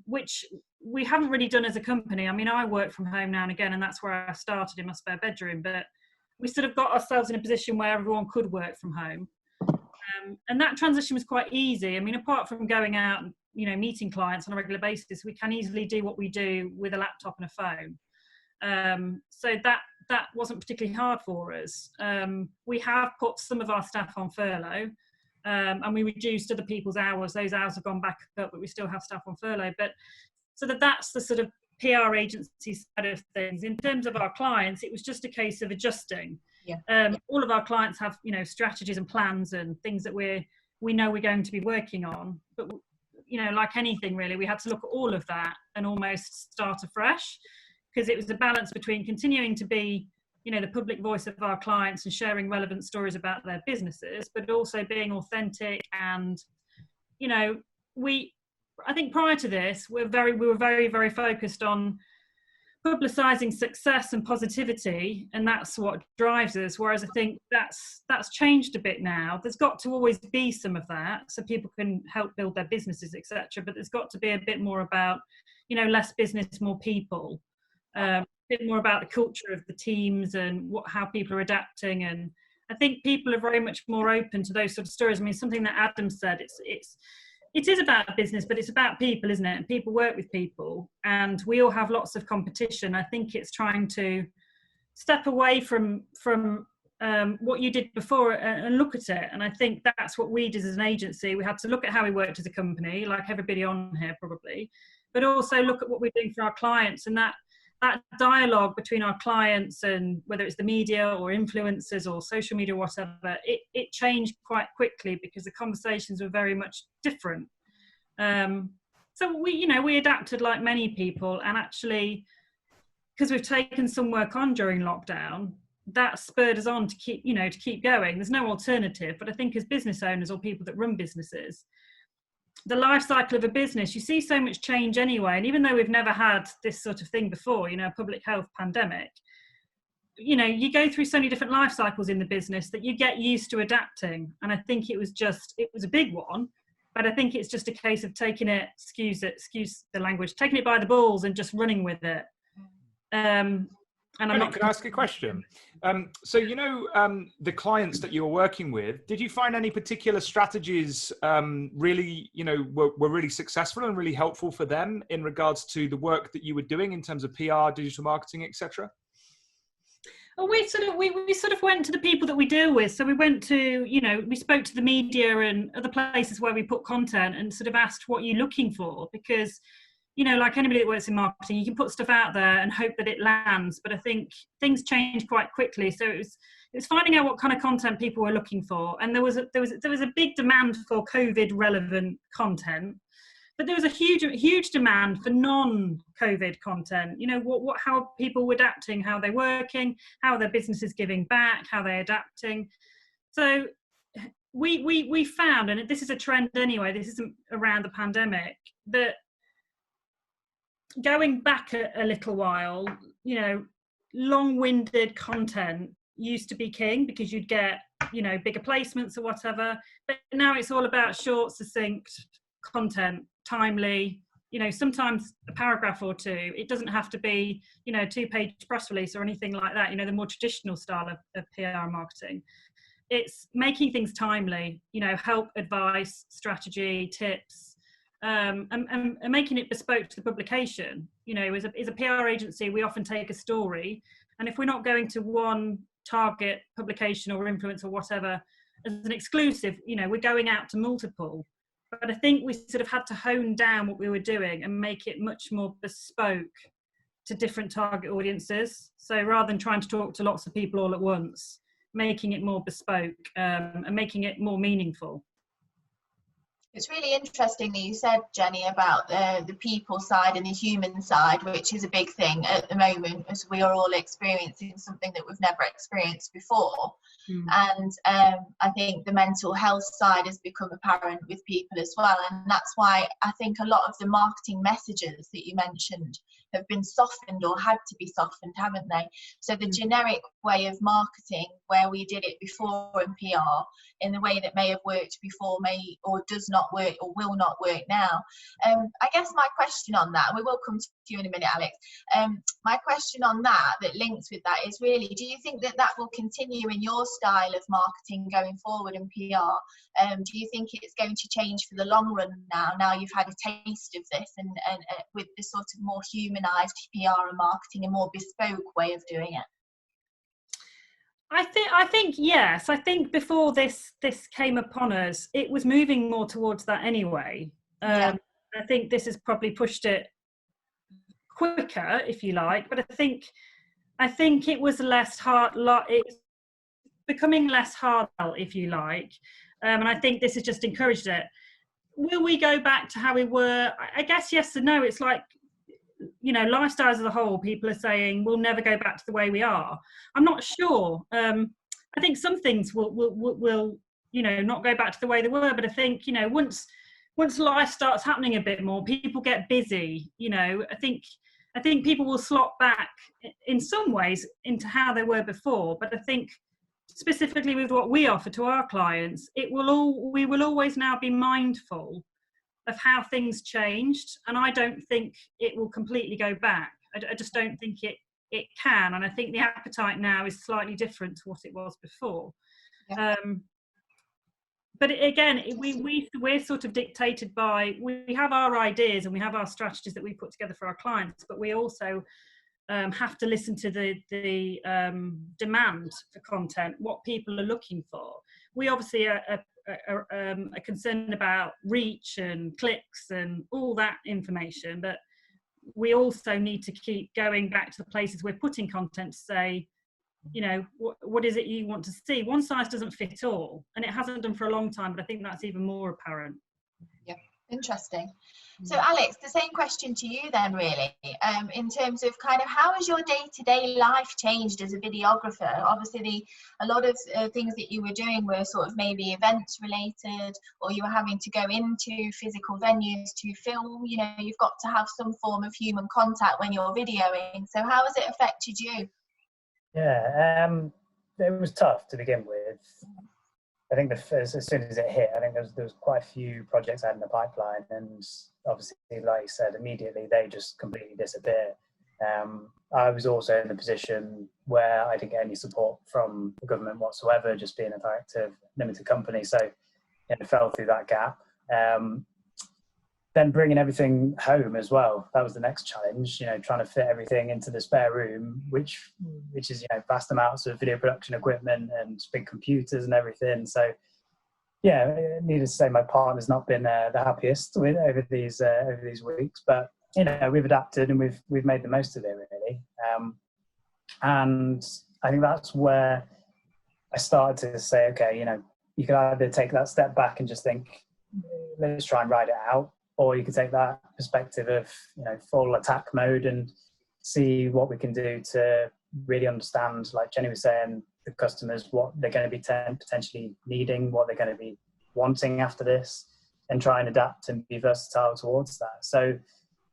Speaker 5: which we haven't really done as a company. I mean, I work from home now and again, and that's where I started, in my spare bedroom. But we sort of got ourselves in a position where everyone could work from home. And that transition was quite easy. I mean, apart from going out and, you know, meeting clients on a regular basis, we can easily do what we do with a laptop and a phone. So that wasn't particularly hard for us. We have put some of our staff on furlough, and we reduced other people's hours. Those hours have gone back up, but we still have staff on furlough. But so that's the sort of PR agency side of things. In terms of our clients, it was just a case of adjusting. Yeah. All of our clients have, you know, strategies and plans and things that we know we're going to be working on. But, you know, like anything really, we had to look at all of that and almost start afresh, because it was a balance between continuing to be, you know, the public voice of our clients and sharing relevant stories about their businesses, but also being authentic. And, you know, I think prior to this, we were very, very focused on publicising success and positivity, and that's what drives us. Whereas I think that's changed a bit now. There's got to always be some of that, so people can help build their businesses, etc. But there's got to be a bit more about, you know, less business, more people. A bit more about the culture of the teams and how people are adapting. And I think people are very much more open to those sort of stories. I mean, something that Adam said, it is about business, but it's about people, isn't it? And people work with people, and we all have lots of competition. I think it's trying to step away from what you did before and look at it. And I think that's what we did as an agency. We had to look at how we worked as a company, like everybody on here probably, but also look at what we're doing for our clients. And that that dialogue between our clients and whether it's the media or influencers or social media or whatever, it changed quite quickly because the conversations were very much different. So we adapted like many people, and actually, because we've taken some work on during lockdown, that spurred us on to keep going. There's no alternative, but I think as business owners or people that run businesses, the life cycle of a business, you see so much change anyway. And even though we've never had this sort of thing before, a public health pandemic, you go through so many different life cycles in the business that you get used to adapting. And I think it was a big one, but I think it's just a case of taking it, excuse the language, taking it by the balls and just running with it. And I'm not.
Speaker 3: Can I ask a question? So, the clients that you were working with, did you find any particular strategies really, were really successful and really helpful for them in regards to the work that you were doing in terms of PR, digital marketing, etc.?
Speaker 5: Well, we sort of went to the people that we deal with. So we went to, we spoke to the media and other places where we put content and sort of asked what you're looking for, because like anybody that works in marketing, you can put stuff out there and hope that it lands. But I think things change quite quickly. So it was finding out what kind of content people were looking for. And there was a big demand for COVID relevant content, but there was a huge demand for non-COVID content. How people were adapting, how they're working, how their business is giving back, how they're adapting. So we found, and this is a trend anyway, this isn't around the pandemic, that going back a little while, long-winded content used to be king because you'd get, bigger placements or whatever. But now it's all about short, succinct content, timely, sometimes a paragraph or two. It doesn't have to be, 2-page press release or anything like that, the more traditional style of PR marketing. It's making things timely, help, advice, strategy, tips, and making it bespoke to the publication. As a PR agency, we often take a story, and if we're not going to one target publication or influence or whatever as an exclusive, we're going out to multiple. But I think we sort of had to hone down what we were doing and make it much more bespoke to different target audiences. So rather than trying to talk to lots of people all at once, making it more bespoke and making it more meaningful.
Speaker 1: It's really interesting that you said, Jennie, about the people side and the human side, which is a big thing at the moment, as we are all experiencing something that we've never experienced before. And I think the mental health side has become apparent with people as well. And that's why I think a lot of the marketing messages that you mentioned have been softened or had to be softened, haven't they? So the generic way of marketing, where we did it before in PR, in the way that may have worked before, may or does not work or will not work now. I guess my question on that, and we will come to you in a minute, Alex, my question on that links with that is really, do you think that will continue in your style of marketing going forward in PR? Do you think it's going to change for the long run now you've had a taste of this, and with this sort of more humanized PR and marketing, a more bespoke way of doing it?
Speaker 5: I think yes. I think before this came upon us, it was moving more towards that anyway. I think this has probably pushed it quicker, if you like. But I think it was less hard. It's becoming less hard, if you like. And I think this has just encouraged it. Will we go back to how we were? I guess yes and no. It's like, lifestyles as a whole, people are saying we'll never go back to the way we are. I'm not sure. I think some things will not go back to the way they were, but I think, once life starts happening a bit more, people get busy, I think people will slot back in some ways into how they were before. But I think specifically with what we offer to our clients, we will always now be mindful of how things changed, and I don't think it will completely go back. I just don't think it can, and I think the appetite now is slightly different to what it was before. Yeah. But again, we're sort of dictated by, we have our ideas and we have our strategies that we put together for our clients, but we also have to listen to the demand for content, what people are looking for. We obviously are concerned about reach and clicks and all that information, but we also need to keep going back to the places we're putting content to say, you know, what is it you want to see? One size doesn't fit all, and it hasn't done for a long time, but I think that's even more apparent.
Speaker 1: Yeah, interesting. So Alex, the same question to you then, really, in terms of kind of how has your day-to-day life changed as a videographer? Obviously, a lot of things that you were doing were sort of maybe events related, or you were having to go into physical venues to film. You know, you've got to have some form of human contact when you're videoing. So how has it affected you?
Speaker 6: Yeah, it was tough to begin with. I think as soon as it hit, I think there was quite a few projects I had in the pipeline, and obviously, like you said, immediately they just completely disappear. I was also in the position where I didn't get any support from the government whatsoever, just being a director, limited company, so it fell through that gap. Then bringing everything home as well, that was the next challenge, you know, trying to fit everything into the spare room, which is, you know, vast amounts of video production equipment and big computers and everything. So yeah, needless to say, my partner's not been the happiest over these weeks, but you know, we've adapted and we've made the most of it, really. And I think that's where I started to say, okay, you know, you can either take that step back and just think, let's try and ride it out, or you could take that perspective of, you know, full attack mode and see what we can do to really understand, like Jennie was saying, the customers, what they're going to be potentially needing, what they're going to be wanting after this, and try and adapt and be versatile towards that. So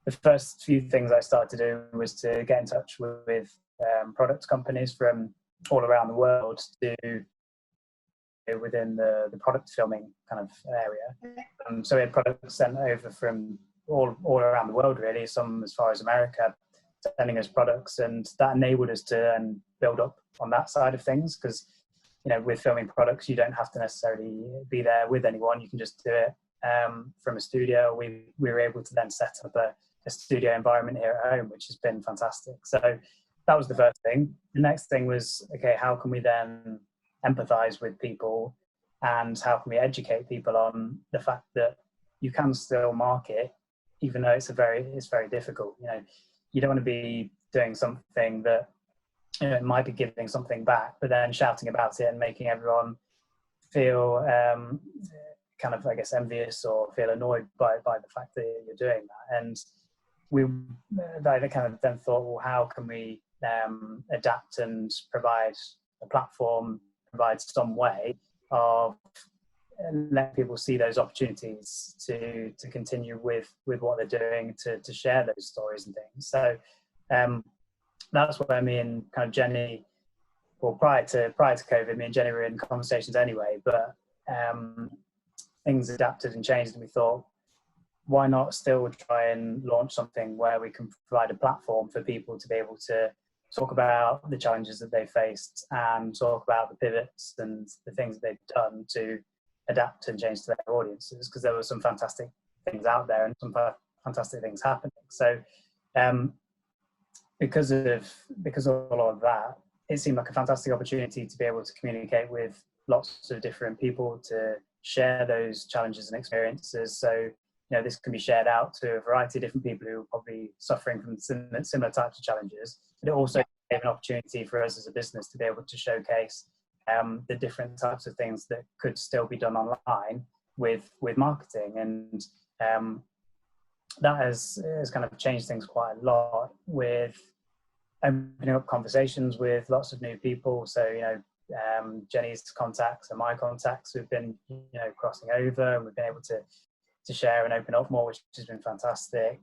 Speaker 6: the first few things I started to do was to get in touch with product companies from all around the world to within the product filming kind of area. So we had products sent over from all around the world, really, some as far as America, sending us products, and that enabled us to build up on that side of things, because, you know, with filming products, you don't have to necessarily be there with anyone. You can just do it from a studio. We were able to then set up a studio environment here at home, which has been fantastic. So that was the first thing. The next thing was, okay, how can we then empathize with people, and how can we educate people on the fact that you can still market, even though it's very difficult. You know, you don't want to be doing something that, you know, it might be giving something back, but then shouting about it and making everyone feel kind of, I guess, envious or feel annoyed by the fact that you're doing that. And I kind of then thought, well, how can we adapt and provide a platform, provide some way of let people see those opportunities to continue with what they're doing, to share those stories and things. So that's where me and kind of Jennie, well, prior to COVID, me and Jennie were in conversations anyway, but things adapted and changed, and we thought, why not still try and launch something where we can provide a platform for people to be able to talk about the challenges that they faced and talk about the pivots and the things that they've done to adapt and change to their audiences, because there were some fantastic things out there and some fantastic things happening. So because of all of that, it seemed like a fantastic opportunity to be able to communicate with lots of different people, to share those challenges and experiences. So, you know, this can be shared out to a variety of different people who are probably suffering from similar types of challenges. But it also gave an opportunity for us as a business to be able to showcase the different types of things that could still be done online with marketing. And that has kind of changed things quite a lot, with opening up conversations with lots of new people. So, you know, Jennie's contacts and my contacts who've been, you know, crossing over, and we've been able to share and open up more, which has been fantastic.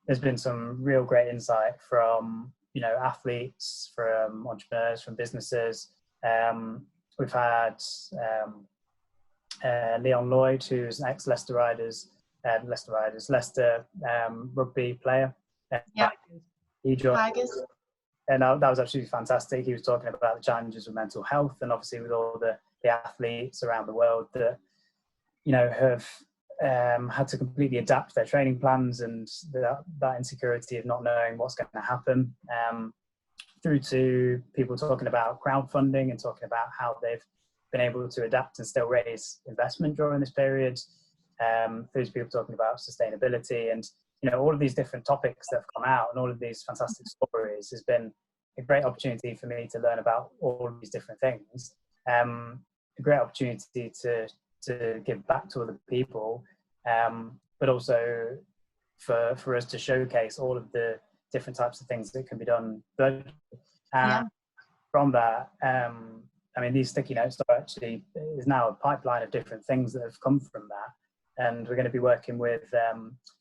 Speaker 6: There's been some real great insight from, you know, athletes, from entrepreneurs, from businesses. We've had Leon Lloyd, who's an ex-Leicester Leicester rugby player.
Speaker 1: Yeah.
Speaker 6: He joined,
Speaker 1: Tigers.
Speaker 6: and that was absolutely fantastic. He was talking about the challenges with mental health, and obviously with all the athletes around the world that, you know, have had to completely adapt their training plans, and that insecurity of not knowing what's going to happen, through to people talking about crowdfunding and talking about how they've been able to adapt and still raise investment during this period, through to people talking about sustainability. And you know, all of these different topics that have come out and all of these fantastic stories has been a great opportunity for me to learn about all of these different things. A great opportunity to give back to other people, but also for us to showcase all of the different types of things that can be done virtually. From that, I mean, these sticky notes are actually is now a pipeline of different things that have come from that. And we're going to be working with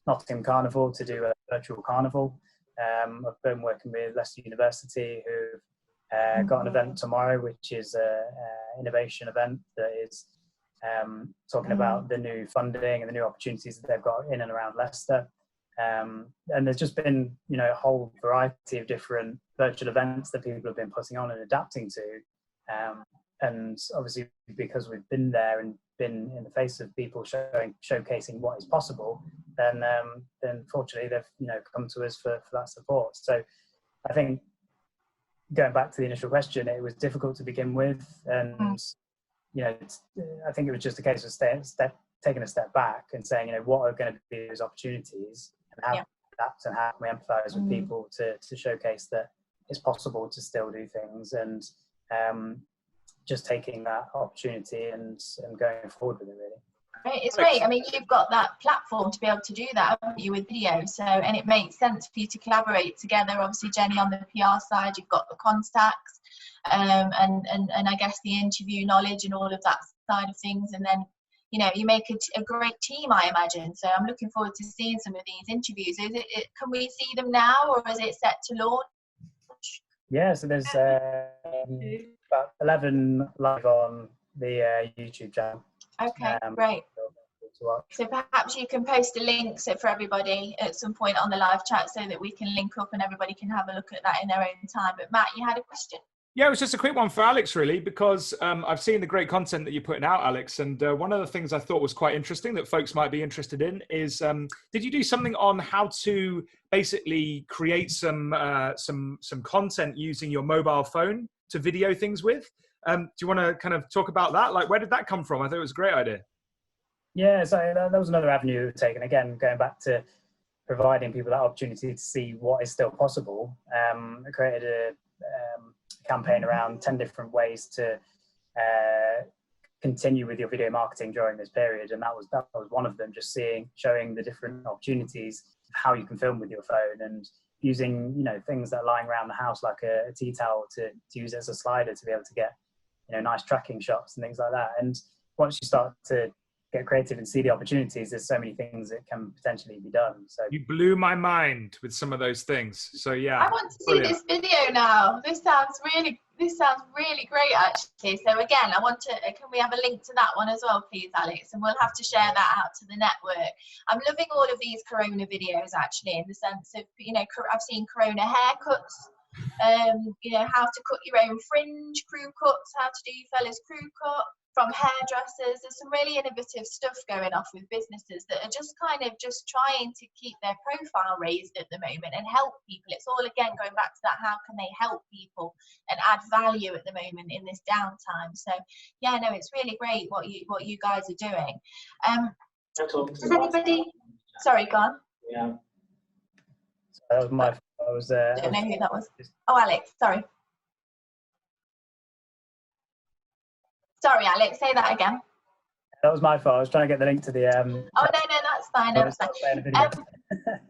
Speaker 6: Nottingham Carnival to do a virtual carnival. I've been working with Leicester University, who've got an event tomorrow, which is an innovation event that is talking about the new funding and the new opportunities that they've got in and around Leicester. And there's just been, you know, a whole variety of different virtual events that people have been putting on and adapting to. And obviously, because we've been there and been in the face of people showcasing what is possible, then fortunately they've, you know, come to us for that support. So I think, going back to the initial question, it was difficult to begin with, and you know, I think it was just a case of taking a step back and saying, you know, what are going to be those opportunities, and how adapt and how can we empathise with people to showcase that it's possible to still do things, and just taking that opportunity and going forward with it, really.
Speaker 1: Right, it's great. I mean, you've got that platform to be able to do that, haven't you, with video? So, and it makes sense for you to collaborate together. Obviously, Jennie, on the PR side, you've got the contacts, and I guess the interview knowledge and all of that side of things. And then, you know, you make a great team, I imagine. So I'm looking forward to seeing some of these interviews. Can we see them now, or is it set to launch? Yeah,
Speaker 6: so there's about 11 live on the YouTube channel.
Speaker 1: Okay, great. So perhaps you can post a link for everybody at some point on the live chat so that we can link up and everybody can have a look at that in their own time. But Matt, you had a question?
Speaker 3: Yeah, it was just a quick one for Alex, really, because I've seen the great content that you're putting out, Alex. And one of the things I thought was quite interesting that folks might be interested in is, did you do something on how to basically create some content using your mobile phone to video things with? Do you want to kind of talk about that? Like, where did that come from? I thought it was a great idea.
Speaker 6: Yeah, so that was another avenue we've taken. Again, going back to providing people that opportunity to see what is still possible. I created a campaign around 10 different ways to continue with your video marketing during this period, and that was one of them. Just showing the different opportunities of how you can film with your phone, and using, you know, things that are lying around the house, like a tea towel, to use it as a slider to be able to get, you know, nice tracking shots and things like that. And once you start to get creative and see the opportunities, there's so many things that can potentially be done. So
Speaker 3: you blew my mind with some of those things. So yeah,
Speaker 1: I want to see this video now. This sounds really great, actually. So again, can we have a link to that one as well, please, Alex? And we'll have to share that out to the network. I'm loving all of these Corona videos, actually, in the sense of, you know, I've seen Corona haircuts, you know, how to cut your own fringe, crew cuts, how to do your fella's crew cut, from hairdressers. There's some really innovative stuff going off with businesses that are just kind of just trying to keep their profile raised at the moment and help people. It's all, again, going back to that, how can they help people and add value at the moment in this downtime. So yeah, no, it's really great what you guys are doing. Does anybody, sorry, go on.
Speaker 6: Yeah, that was my
Speaker 1: I don't know who that was. Oh, Alex, sorry. Sorry, Alex, say that again.
Speaker 6: That was my fault. I was trying to get the link to the...
Speaker 1: Oh, no, that's fine. That's fine.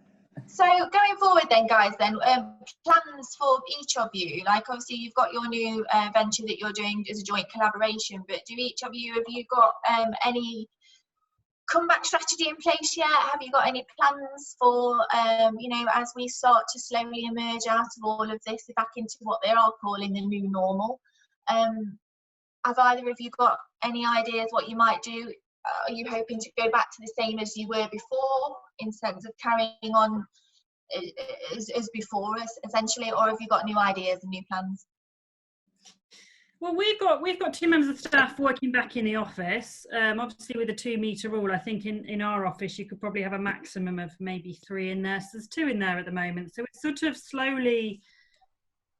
Speaker 1: So going forward then, guys, plans for each of you, like obviously you've got your new venture that you're doing as a joint collaboration, but have you got any comeback strategy in place yet? Have you got any plans for, you know, as we start to slowly emerge out of all of this, back into what they are calling the new normal? Have either of you got any ideas what you might do? Are you hoping to go back to the same as you were before, in terms of carrying on as before, essentially, or have you got new ideas and new plans?
Speaker 5: Well, we've got 2 members of staff working back in the office. Obviously, with the 2-metre rule, I think in our office you could probably have a maximum of maybe 3 in there. So there's 2 in there at the moment. So it's sort of slowly,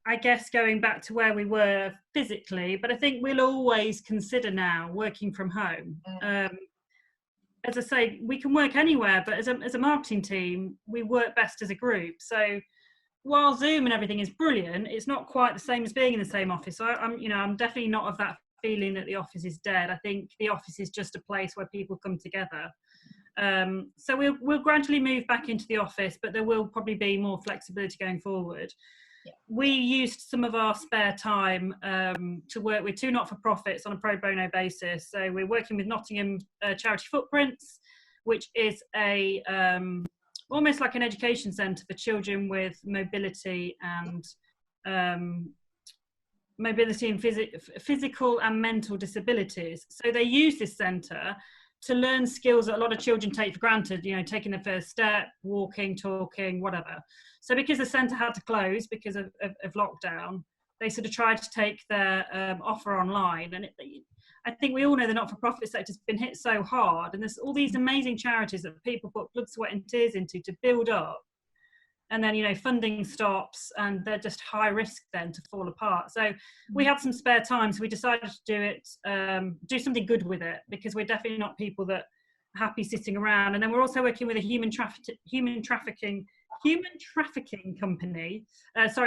Speaker 5: I guess, going back to where we were physically, but I think we'll always consider now working from home. as I say, we can work anywhere, but as a marketing team, we work best as a group. So while Zoom and everything is brilliant, it's not quite the same as being in the same office. So I'm definitely not of that feeling that the office is dead. I think the office is just a place where people come together. So we'll gradually move back into the office, but there will probably be more flexibility going forward. Yeah. We used some of our spare time to work with 2 not-for-profits on a pro bono basis. So we're working with Nottingham Charity Footprints, which is a almost like an education centre for children with mobility and physical and mental disabilities. So they use this centre to learn skills that a lot of children take for granted, you know, taking their first step, walking, talking, whatever. So because the centre had to close because of lockdown, they sort of tried to take their offer online. And I think we all know the not-for-profit sector's been hit so hard, and there's all these amazing charities that people put blood, sweat and tears into to build up. And then, you know, funding stops and they're just high risk then to fall apart. So we had some spare time, so we decided to do it, do something good with it, because we're definitely not people that are happy sitting around. And then we're also working with a human trafficking company,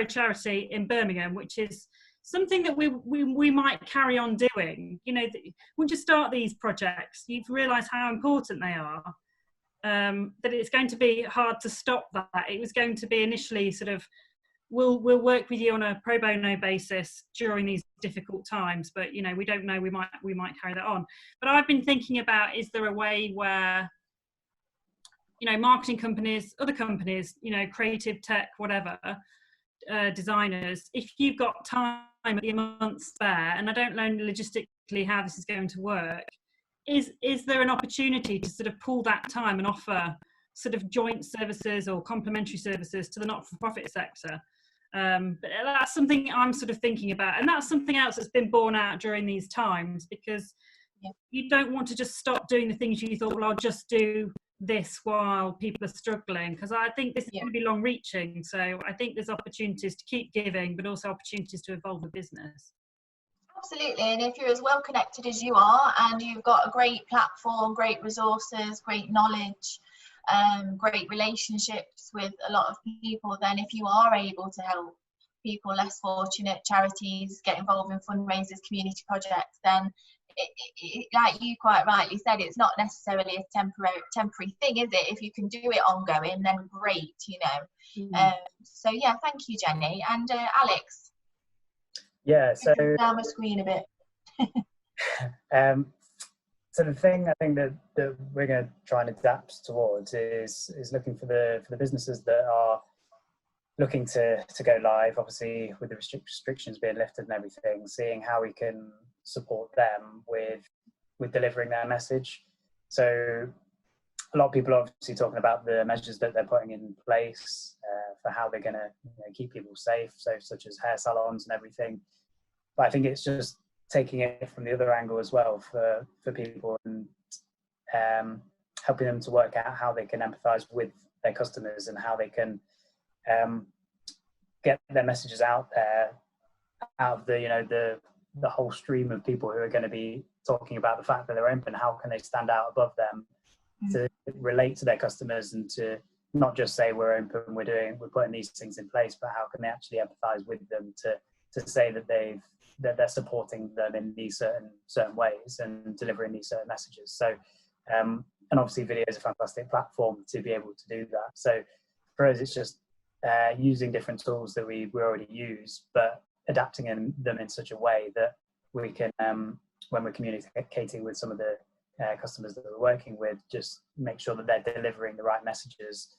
Speaker 5: charity in Birmingham, which is something that we might carry on doing. You know, once you start these projects, you've realised how important they are. That it's going to be hard to stop that. It was going to be initially sort of, we'll work with you on a pro bono basis during these difficult times, but you know, we don't know, we might carry that on. But I've been thinking about, is there a way where, you know, marketing companies, other companies, you know, creative tech, whatever, designers, if you've got time at the month spare, and I don't know logistically how this is going to work, is there an opportunity to sort of pull that time and offer sort of joint services or complementary services to the not-for-profit sector? But that's something I'm sort of thinking about, and that's something else that's been borne out during these times, because you don't want to just stop doing the things you thought, well, I'll just do this while people are struggling, because I think this is going to be long-reaching. So I think there's opportunities to keep giving, but also opportunities to evolve the business.
Speaker 1: Absolutely, and if you're as well connected as you are, and you've got a great platform, great resources, great knowledge, great relationships with a lot of people, then if you are able to help people less fortunate, charities, get involved in fundraisers, community projects, then like you quite rightly said, it's not necessarily a temporary thing, is it? If you can do it ongoing, then great, you know. So yeah, thank you, Jennie. And Alex.
Speaker 6: Yeah, so
Speaker 1: down my screen a bit.
Speaker 6: So the thing I think that we're going to try and adapt towards is looking for the businesses that are looking to go live, obviously with the restrictions being lifted and everything, seeing how we can support them with delivering their message. So a lot of people are obviously talking about the measures that they're putting in place for how they're going to keep people safe, so such as hair salons and everything. But I think it's just taking it from the other angle as well for people, and helping them to work out how they can empathise with their customers and how they can get their messages out there, out of the whole stream of people who are going to be talking about the fact that they're open. How can they stand out above them to relate to their customers, and to not just say we're open, we're putting these things in place, but how can they actually empathise with them to say that they're supporting them in these certain ways and delivering these certain messages. So and obviously video is a fantastic platform to be able to do that. So for us, it's just using different tools that we already use, but adapting them in such a way that we can, when we're communicating with some of the customers that we're working with, just make sure that they're delivering the right messages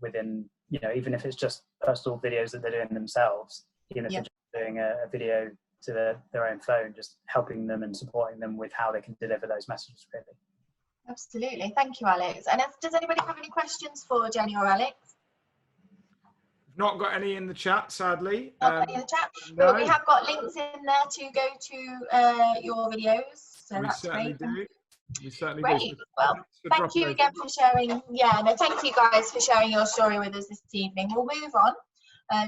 Speaker 6: within, even if it's just personal videos that they're doing themselves, even if they're just doing a video to their own phone, just helping them and supporting them with how they can deliver those messages, really.
Speaker 1: Absolutely. Thank you, Alex. And does anybody have any questions for Jennie or Alex?
Speaker 3: Not got any in the chat, sadly.
Speaker 1: Not any in the chat,
Speaker 3: no.
Speaker 1: But we have got links in there to go to your videos, so that's great.
Speaker 3: We certainly
Speaker 1: great.
Speaker 3: do.
Speaker 1: Well, thank you again for sharing. Yeah, no, thank you guys for sharing your story with us this evening. We'll move on.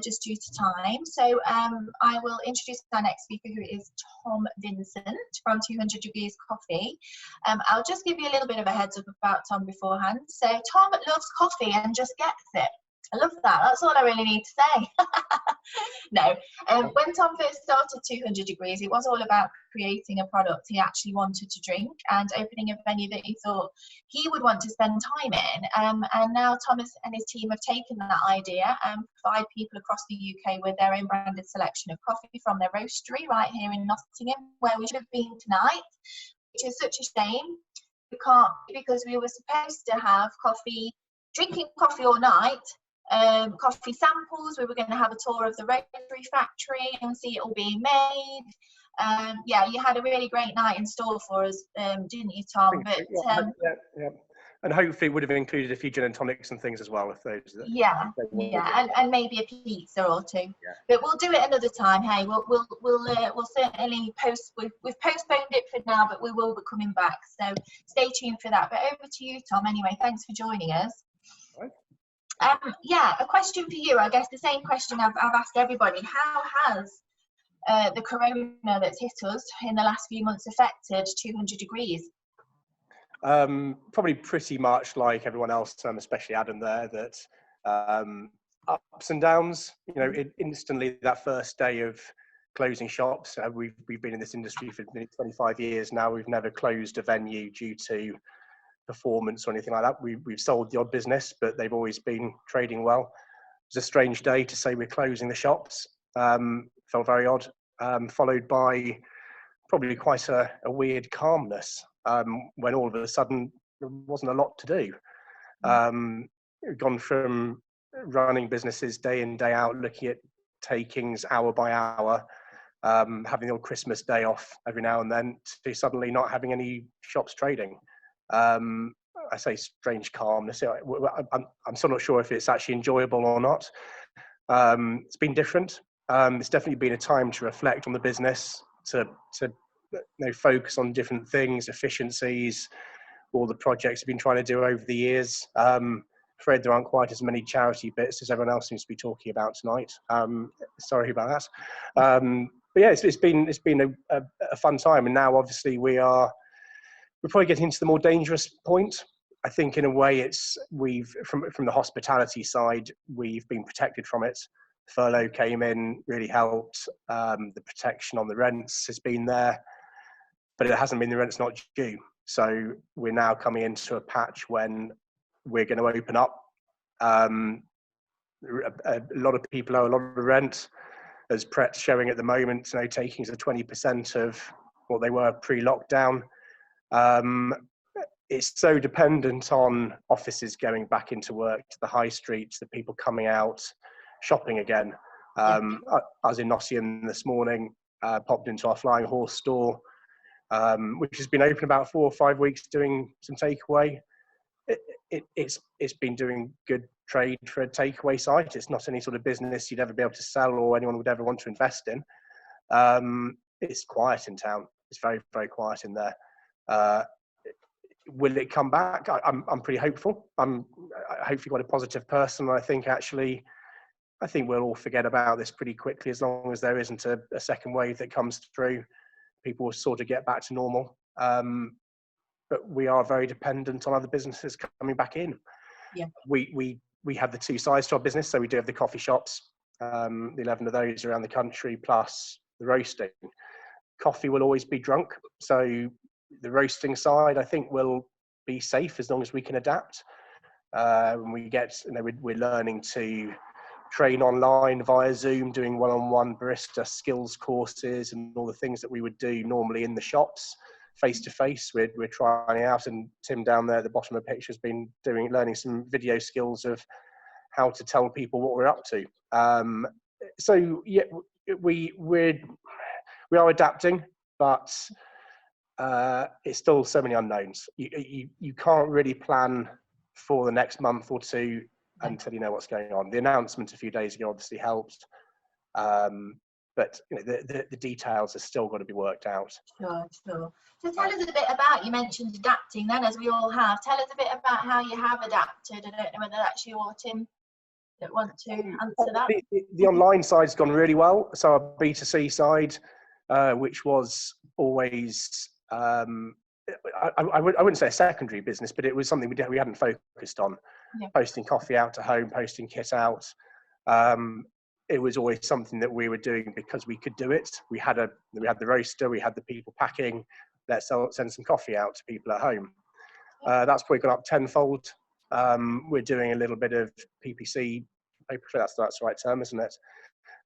Speaker 1: just due to time. So I will introduce our next speaker, who is Tom Vincent from 200 Degrees Coffee. I'll just give you a little bit of a heads up about Tom beforehand. So Tom loves coffee and just gets it. I love that. That's all I really need to say. No, when Tom first started 200 Degrees, it was all about creating a product he actually wanted to drink and opening a venue that he thought he would want to spend time in. And now Thomas and his team have taken that idea and provide people across the UK with their own branded selection of coffee from their roastery right here in Nottingham, where we should have been tonight, which is such a shame. We can't, because we were supposed to have drinking coffee all night. Coffee samples. We were going to have a tour of the roastery factory and see it all being made. Yeah, you had a really great night in store for us, didn't you, Tom? But
Speaker 7: yeah. And hopefully would have included a few gin and tonics and things as well, if those.
Speaker 1: Yeah, and maybe a pizza or two. Yeah. But we'll do it another time. Hey, we'll certainly post. We've postponed it for now, but we will be coming back. So stay tuned for that. But over to you, Tom. Anyway, thanks for joining us. Right. Yeah, a question for you. I guess the same question I've asked everybody. How has the corona that's hit us in the last few months affected 200 Degrees?
Speaker 7: Probably pretty much like everyone else, especially Adam there, that ups and downs. You know, instantly that first day of closing shops. We've been in this industry for nearly 25 years now. We've never closed a venue due to performance or anything like that. We've sold the odd business, but they've always been trading well. It was a strange day to say we're closing the shops. Felt very odd, followed by probably quite a weird calmness when all of a sudden there wasn't a lot to do. Gone from running businesses day in, day out, looking at takings hour by hour, having the old Christmas day off every now and then, to suddenly not having any shops trading. I say strange calmness. I'm still not sure if it's actually enjoyable or not. It's been different. It's definitely been a time to reflect on the business, to focus on different things, efficiencies, all the projects I've been trying to do over the years. Afraid there aren't quite as many charity bits as everyone else seems to be talking about tonight. Sorry about that. But yeah, it's been a fun time, and now obviously we're probably getting into the more dangerous point. I think in a way we've from the hospitality side, we've been protected from it. Furlough came in, really helped. The protection on the rents has been there, but it hasn't been the rents not due. So we're now coming into a patch when we're going to open up. A lot of people owe a lot of rent. As Pret's showing at the moment, takings are 20% of what they were pre-lockdown. It's so dependent on offices going back into work, to the high streets, the people coming out shopping again. I was in Nottingham this morning, popped into our Flying Horse store, which has been open about 4 or 5 weeks, doing some takeaway. It's been doing good trade for a takeaway site. It's not any sort of business you'd ever be able to sell or anyone would ever want to invest in. It's quiet in town. It's very, very quiet in there. Will it come back? I'm pretty hopeful. I'm hopefully quite a positive person. I think we'll all forget about this pretty quickly, as long as there isn't a second wave that comes through. People will sort of get back to normal. But we are very dependent on other businesses coming back in. Yeah. We have the two sides to our business. So we do have the coffee shops, the 11 of those around the country, plus the roasting. Coffee will always be drunk. So the roasting side, I think, will be safe as long as we can adapt. When we get, we're learning to train online via Zoom, doing one-on-one barista skills courses and all the things that we would do normally in the shops, face-to-face. We're trying out, and Tim down there at the bottom of the picture has been learning some video skills of how to tell people what we're up to. So yeah, we are adapting, but it's still so many unknowns. You can't really plan for the next month or two until you know what's going on. The announcement a few days ago obviously helped, but the details are still got to be worked out. Sure.
Speaker 1: So tell us a bit about, you mentioned adapting then, as we all have. Tell us a bit about how you have adapted. I don't know whether that's you or Tim that want to answer that.
Speaker 7: The online side's gone really well. So our B2C side, which was always, I wouldn't say a secondary business, but it was something we hadn't focused on.
Speaker 1: Yeah.
Speaker 7: Posting coffee out to home, posting kit out. It was always something that we were doing because we could do it. We had the roaster, we had the people packing. Let's send some coffee out to people at home. That's probably gone up tenfold. We're doing a little bit of PPC. That's the right term, isn't it?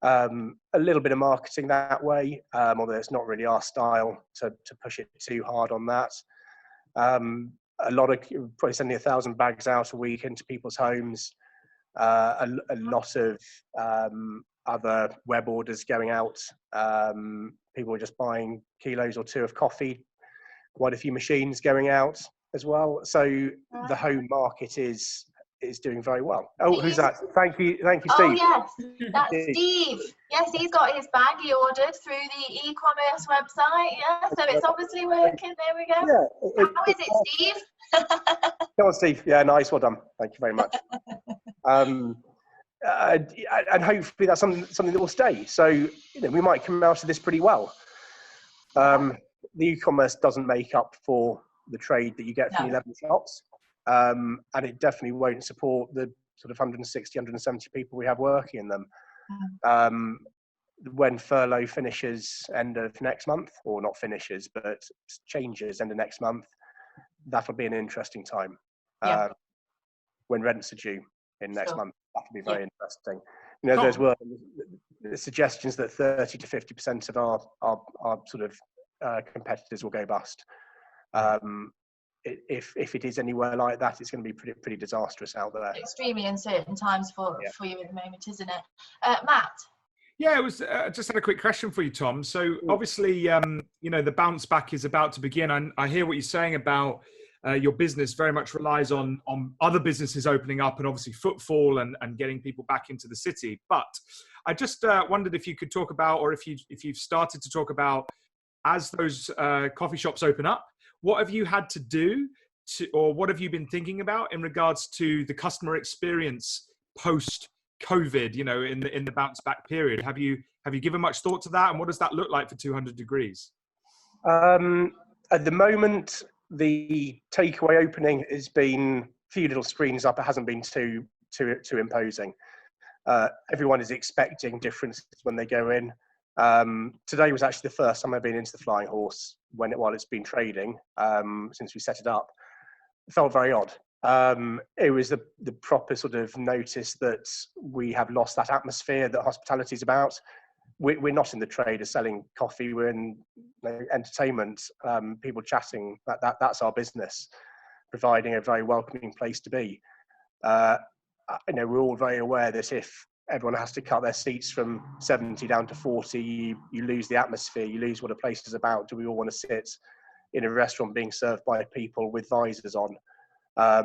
Speaker 7: A little bit of marketing that way, although it's not really our style to push it too hard on that. A lot of probably sending 1,000 bags out a week into people's homes. A lot of other web orders going out. People are just buying kilos or 2 of coffee. Quite a few machines going out as well. So the home market is doing very well. Oh, who's that? Thank you, Steve.
Speaker 1: Oh yes, that's Steve. Yes, he's got his bag he ordered through the e-commerce website. Yeah, so it's obviously working. There we go. Yeah, how is it, Steve?
Speaker 7: Come on, Steve. Yeah, nice. Well done. Thank you very much. And hopefully that's something that will stay. So we might come out of this pretty well. The e-commerce doesn't make up for the trade that you get from 11 shops. And it definitely won't support the sort of 160, 170 people we have working in them. When furlough finishes end of next month, or not finishes, but changes end of next month, that'll be an interesting time. When rents are due in next month, that'll be very interesting. There's were suggestions that 30 to 50% of our sort of competitors will go bust. If it is anywhere like that, it's going to be pretty disastrous out there.
Speaker 1: Extremely uncertain times for you at the moment, isn't it? Matt?
Speaker 3: Yeah, it was just had a quick question for you, Tom. So obviously, the bounce back is about to begin. And I hear what you're saying about your business very much relies on other businesses opening up and obviously footfall and getting people back into the city. But I just wondered if you could talk about, or if you've started to talk about, as those coffee shops open up, what have you had to do or what have you been thinking about in regards to the customer experience post COVID, in the bounce back period? Have you given much thought to that, and what does that look like for 200 Degrees?
Speaker 7: At the moment, the takeaway opening has been a few little screens up. It hasn't been too imposing. Everyone is expecting differences when they go in. Today was actually the first time I've been into the Flying Horse while it's been trading since we set it up. It felt very odd. It was the proper sort of notice that we have lost that atmosphere that hospitality is about. We're not in the trade of selling coffee. We're in entertainment, people chatting. That's our business, providing a very welcoming place to be. We're all very aware that if everyone has to cut their seats from 70 down to 40, you lose the atmosphere, you lose what a place is about. Do we all want to sit in a restaurant being served by people with visors on? I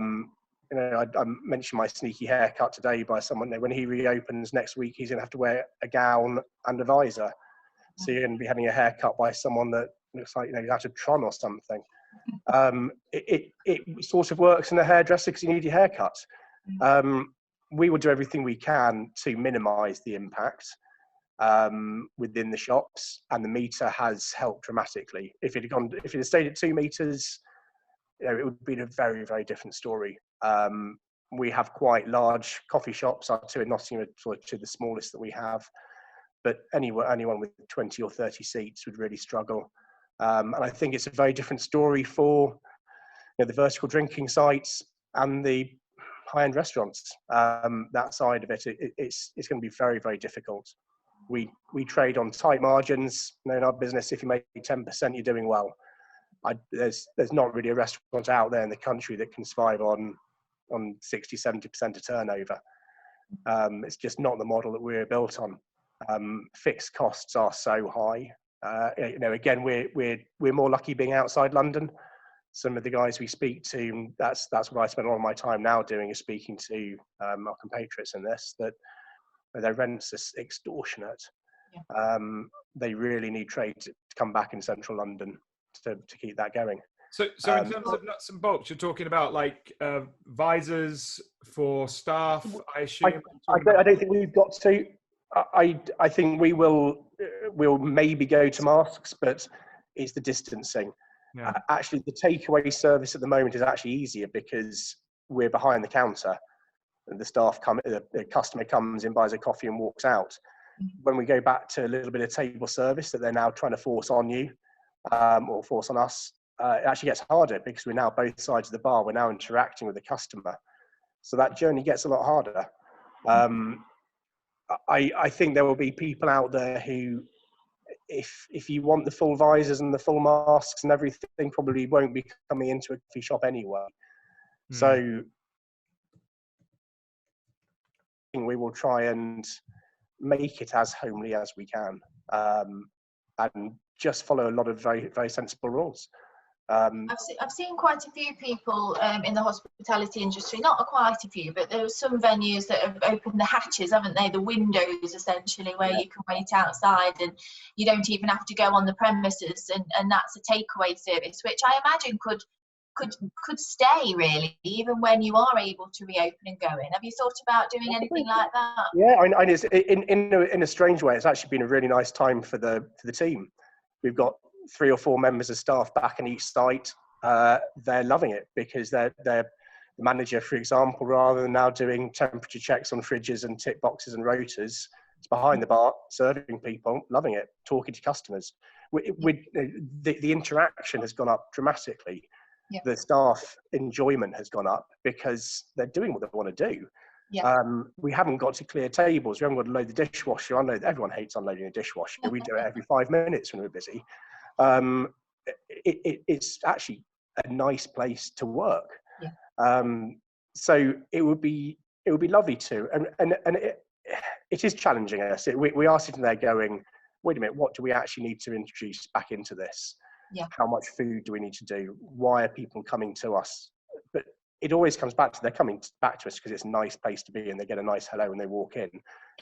Speaker 7: mentioned my sneaky haircut today by someone. When he reopens next week, he's going to have to wear a gown and a visor. So you're going to be having a haircut by someone that looks like he's out of Tron or something. It sort of works in a hairdresser because you need your haircut. We will do everything we can to minimise the impact within the shops, and the meter has helped dramatically. If it had stayed at 2 meters, it would be a very, very different story. We have quite large coffee shops. Our 2 in Nottingham are sort of 2 of the smallest that we have, but anyone with 20 or 30 seats would really struggle. And I think it's a very different story for the vertical drinking sites and the high-end restaurants. That side of it, it's going to be very, very difficult. We trade on tight margins. In our business, if you make 10%, you're doing well. There's not really a restaurant out there in the country that can survive on 60, 70% of turnover. It's just not the model that we're built on. Fixed costs are so high. Again, we're more lucky being outside London. Some of the guys we speak to, that's what I spend a lot of my time now doing, is speaking to our compatriots in this, that their rents are extortionate. They really need trade to come back in central London to keep that going.
Speaker 3: So in terms of nuts and bolts, you're talking about like visors for staff, I assume?
Speaker 7: I don't think we've got to. I think we'll maybe go to masks, but it's the distancing.
Speaker 3: Yeah.
Speaker 7: Actually, the takeaway service at the moment is actually easier because we're behind the counter. And the customer comes in, buys a coffee and walks out. When we go back to a little bit of table service that they're now trying to force on you or force on us, it actually gets harder because we're now both sides of the bar. We're now interacting with the customer. So that journey gets a lot harder. I think there will be people out there who, if you want the full visors and the full masks and everything, probably won't be coming into a coffee shop anyway. So we will try and make it as homely as we can, and just follow a lot of very, very sensible rules.
Speaker 1: I've seen quite a few people in the hospitality industry, not quite a few, but there are some venues that have opened the hatches, haven't they? The windows, essentially, where you can wait outside and you don't even have to go on the premises, and that's a takeaway service, which I imagine could stay really, even when you are able to reopen and go in. Have you thought about doing anything like that?
Speaker 7: Yeah, I know. In a strange way, it's actually been a really nice time for the team. We've got 3 or 4 members of staff back in each site. They're loving it because they're the manager, for example, rather than now doing temperature checks on fridges and tick boxes and rotors, it's behind the bar serving people, loving it, talking to customers. The interaction has gone up dramatically. Yeah. The staff enjoyment has gone up because they're doing what they want to do. Yeah. We haven't got to clear tables. We haven't got to load the dishwasher. I know everyone hates unloading a dishwasher. We do it every 5 minutes when we're busy. It's actually a nice place to work. Yeah. So it would be lovely to, and it is challenging us. We are sitting there going, wait a minute, what do we actually need to introduce back into this? Yeah. How much food do we need to do? Why are people coming to us? But it always comes back to they're coming back to us because it's a nice place to be and they get a nice hello when they walk in.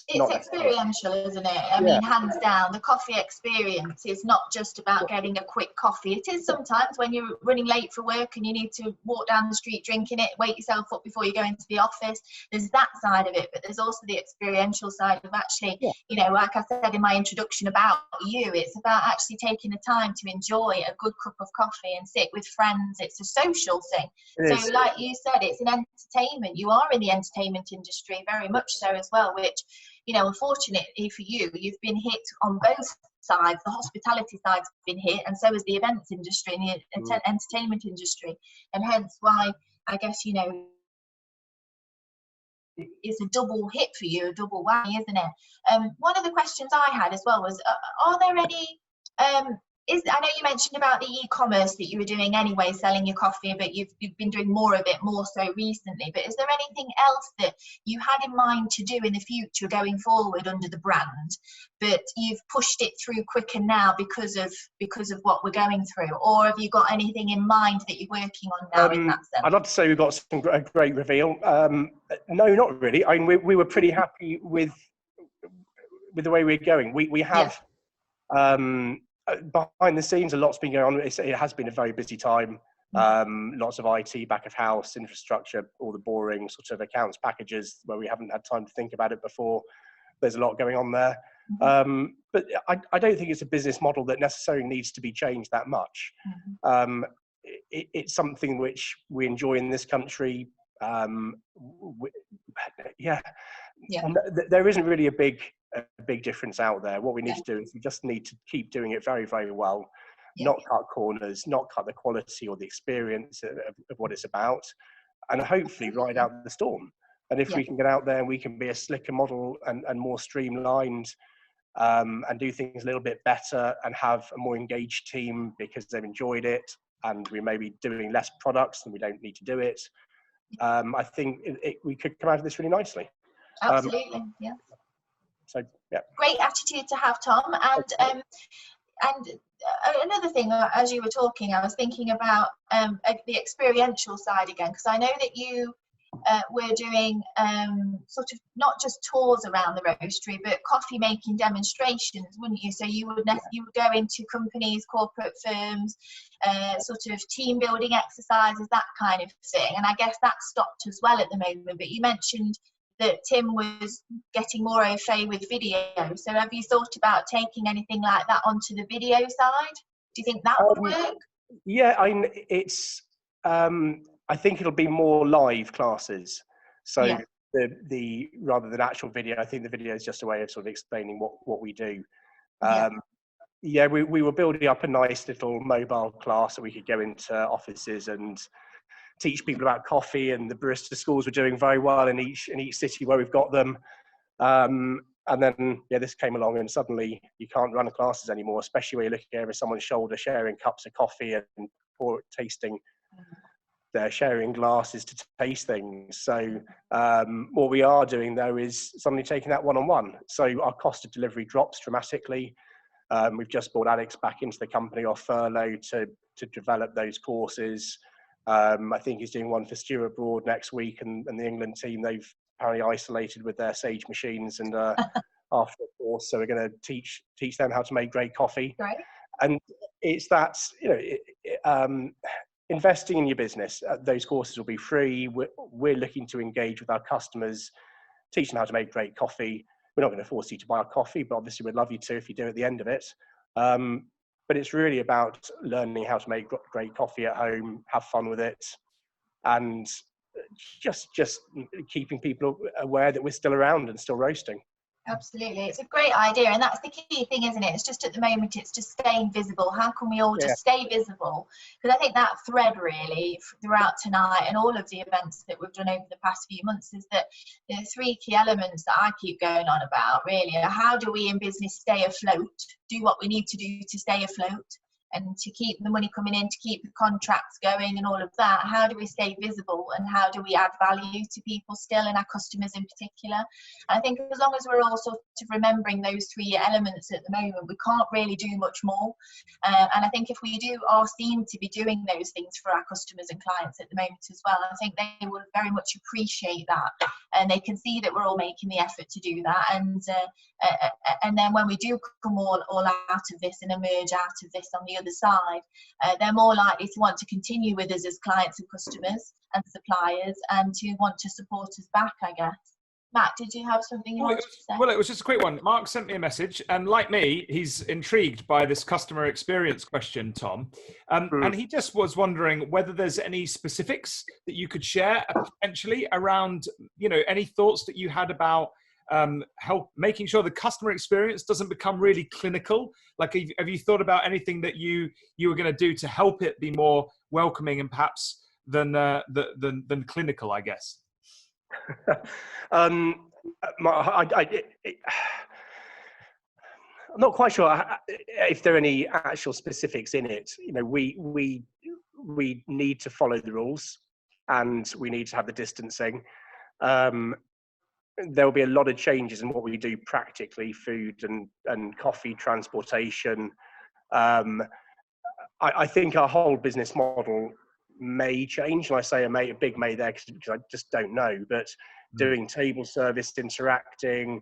Speaker 1: It's experiential, isn't it? I mean, hands down, the coffee experience is not just about getting a quick coffee. It is sometimes when you're running late for work and you need to walk down the street drinking it, wake yourself up before you go into the office. There's that side of it, but there's also the experiential side of actually, you know, like I said in my introduction about you, it's about actually taking the time to enjoy a good cup of coffee and sit with friends. It's a social thing. So like you said, it's an entertainment. You are in the entertainment industry, very much so as well, which, you know, unfortunately for you, you've been hit on both sides. The hospitality side's been hit, and so has the events industry and the entertainment industry. And hence why, I guess, you know, it's a double hit for you, a double whammy, isn't it? One of the questions I had as well was, are there any... I know you mentioned about the e-commerce that you were doing anyway, selling your coffee, but you've been doing more of it more so recently. But is there anything else that you had in mind to do in the future going forward under the brand, but you've pushed it through quicker now because of what we're going through? Or have you got anything in mind that you're working on now in that sense?
Speaker 7: I'd love to say we've got some great reveal. No, not really. I mean, we were pretty happy with the way we're going. We have... behind the scenes, a lot's been going on. It has been a very busy time. Lots of IT, back of house, infrastructure, all the boring sort of accounts packages where we haven't had time to think about it before. There's a lot going on there. But I don't think it's a business model that necessarily needs to be changed that much. It's something which we enjoy in this country. And there isn't really a big difference out there. What we need to do is we just need to keep doing it very, very well, not cut corners, not cut the quality or the experience of what it's about, and hopefully ride out the storm. And if we can get out there and we can be a slicker model and more streamlined, and do things a little bit better and have a more engaged team because they've enjoyed it, and we may be doing less products and we don't need to do it, I think we could come out of this really nicely.
Speaker 1: Absolutely, yeah.
Speaker 7: So, yeah.
Speaker 1: Great attitude to have, Tom. And another thing, as you were talking, I was thinking about the experiential side again, because I know that you we're doing sort of not just tours around the roastery, but coffee making demonstrations, wouldn't you? So you would go into companies, corporate firms, sort of team building exercises, that kind of thing. And I guess that's stopped as well at the moment. But you mentioned that Tim was getting more au fait with video. So have you thought about taking anything like that onto the video side? Do you think that would work?
Speaker 7: Yeah, I think it'll be more live classes. So
Speaker 1: Yeah.
Speaker 7: the rather than actual video, I think the video is just a way of sort of explaining what we do. Yeah, we were building up a nice little mobile class that we could go into offices and teach people about coffee, and the barista schools were doing very well in each city where we've got them. And then, this came along, and suddenly you can't run classes anymore, especially when you're looking over someone's shoulder, sharing cups of coffee and tasting. They're sharing glasses to taste things. So what we are doing, though, is suddenly taking that one-on-one. So our cost of delivery drops dramatically. We've just brought Alex back into the company off furlough to develop those courses. I think he's doing one for Stuart Broad next week, and the England team, they've apparently isolated with their Sage machines and after the course, so we're going to teach them how to make great coffee.
Speaker 1: Right.
Speaker 7: And it's that, investing in your business. Those courses will be free. We're looking to engage with our customers, teach them how to make great coffee. We're not going to force you to buy our coffee, but obviously we'd love you to if you do at the end of it. But it's really about learning how to make great coffee at home, have fun with it, and just keeping people aware that we're still around and still roasting.
Speaker 1: Absolutely, it's a great idea, and that's the key thing, isn't it? It's just at the moment, it's just staying visible. How can we all just stay visible? Because I think that thread really throughout tonight and all of the events that we've done over the past few months is that the three key elements that I keep going on about really are: how do we in business stay afloat, do what we need to do to stay afloat, and to keep the money coming in, to keep the contracts going and all of that? How do we stay visible, and how do we add value to people still, and our customers in particular? And I think as long as we're all sort of remembering those three elements at the moment, we can't really do much more. And I think if we are seen to be doing those things for our customers and clients at the moment as well, I think they will very much appreciate that, and they can see that we're all making the effort to do that. And then when we do come all out of this and emerge out of this on the other side, they're more likely to want to continue with us as clients and customers and suppliers, and to want to support us back, I guess. Matt, did you have something you wanted to say?
Speaker 3: Well, it was just a quick one. Mark sent me a message, and like me, he's intrigued by this customer experience question, Tom. And he just was wondering whether there's any specifics that you could share potentially around, any thoughts that you had about making sure the customer experience doesn't become really clinical. Like, have you thought about anything that you were going to do to help it be more welcoming and perhaps than clinical, I guess?
Speaker 7: I'm not quite sure if there are any actual specifics in it. We need to follow the rules, and we need to have the distancing. There will be a lot of changes in what we do practically, food and coffee, transportation. I think our whole business model may change, and I say a big may there because I just don't know, but doing table service, interacting,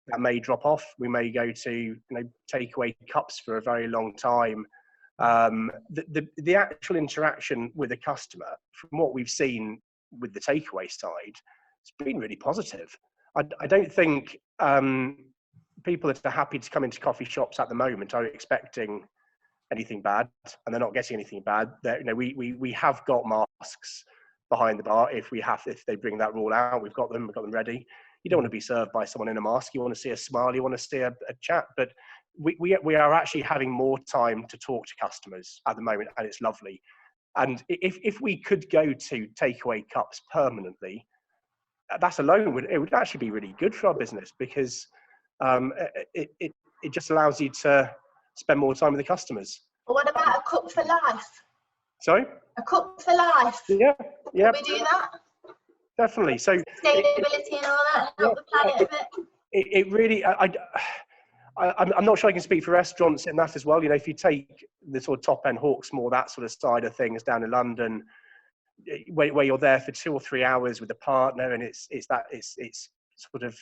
Speaker 7: that may drop off. We may go to takeaway cups for a very long time. The actual interaction with the customer, from what we've seen with the takeaway side, it's been really positive. I don't think people that are happy to come into coffee shops at the moment are expecting anything bad, and they're not getting anything bad. We have got masks behind the bar if they bring that rule out. We've got them ready. You don't want to be served by someone in a mask. You want to see a smile. You want to see a chat. But we are actually having more time to talk to customers at the moment, and it's lovely. And if we could go to takeaway cups permanently, that alone would actually be really good for our business, because it just allows you to spend more time with the customers.
Speaker 1: Well, what about a cup for life?
Speaker 7: Sorry?
Speaker 1: A cup for life.
Speaker 7: Yeah.
Speaker 1: Can we do that?
Speaker 7: Definitely. So
Speaker 1: sustainability and all that, help the planet a bit.
Speaker 7: It really, I'm not sure I can speak for restaurants in that as well. If you take the sort of top end Hawksmoor, that sort of side of things down in London, where you're there for 2 or 3 hours with a partner, and it's sort of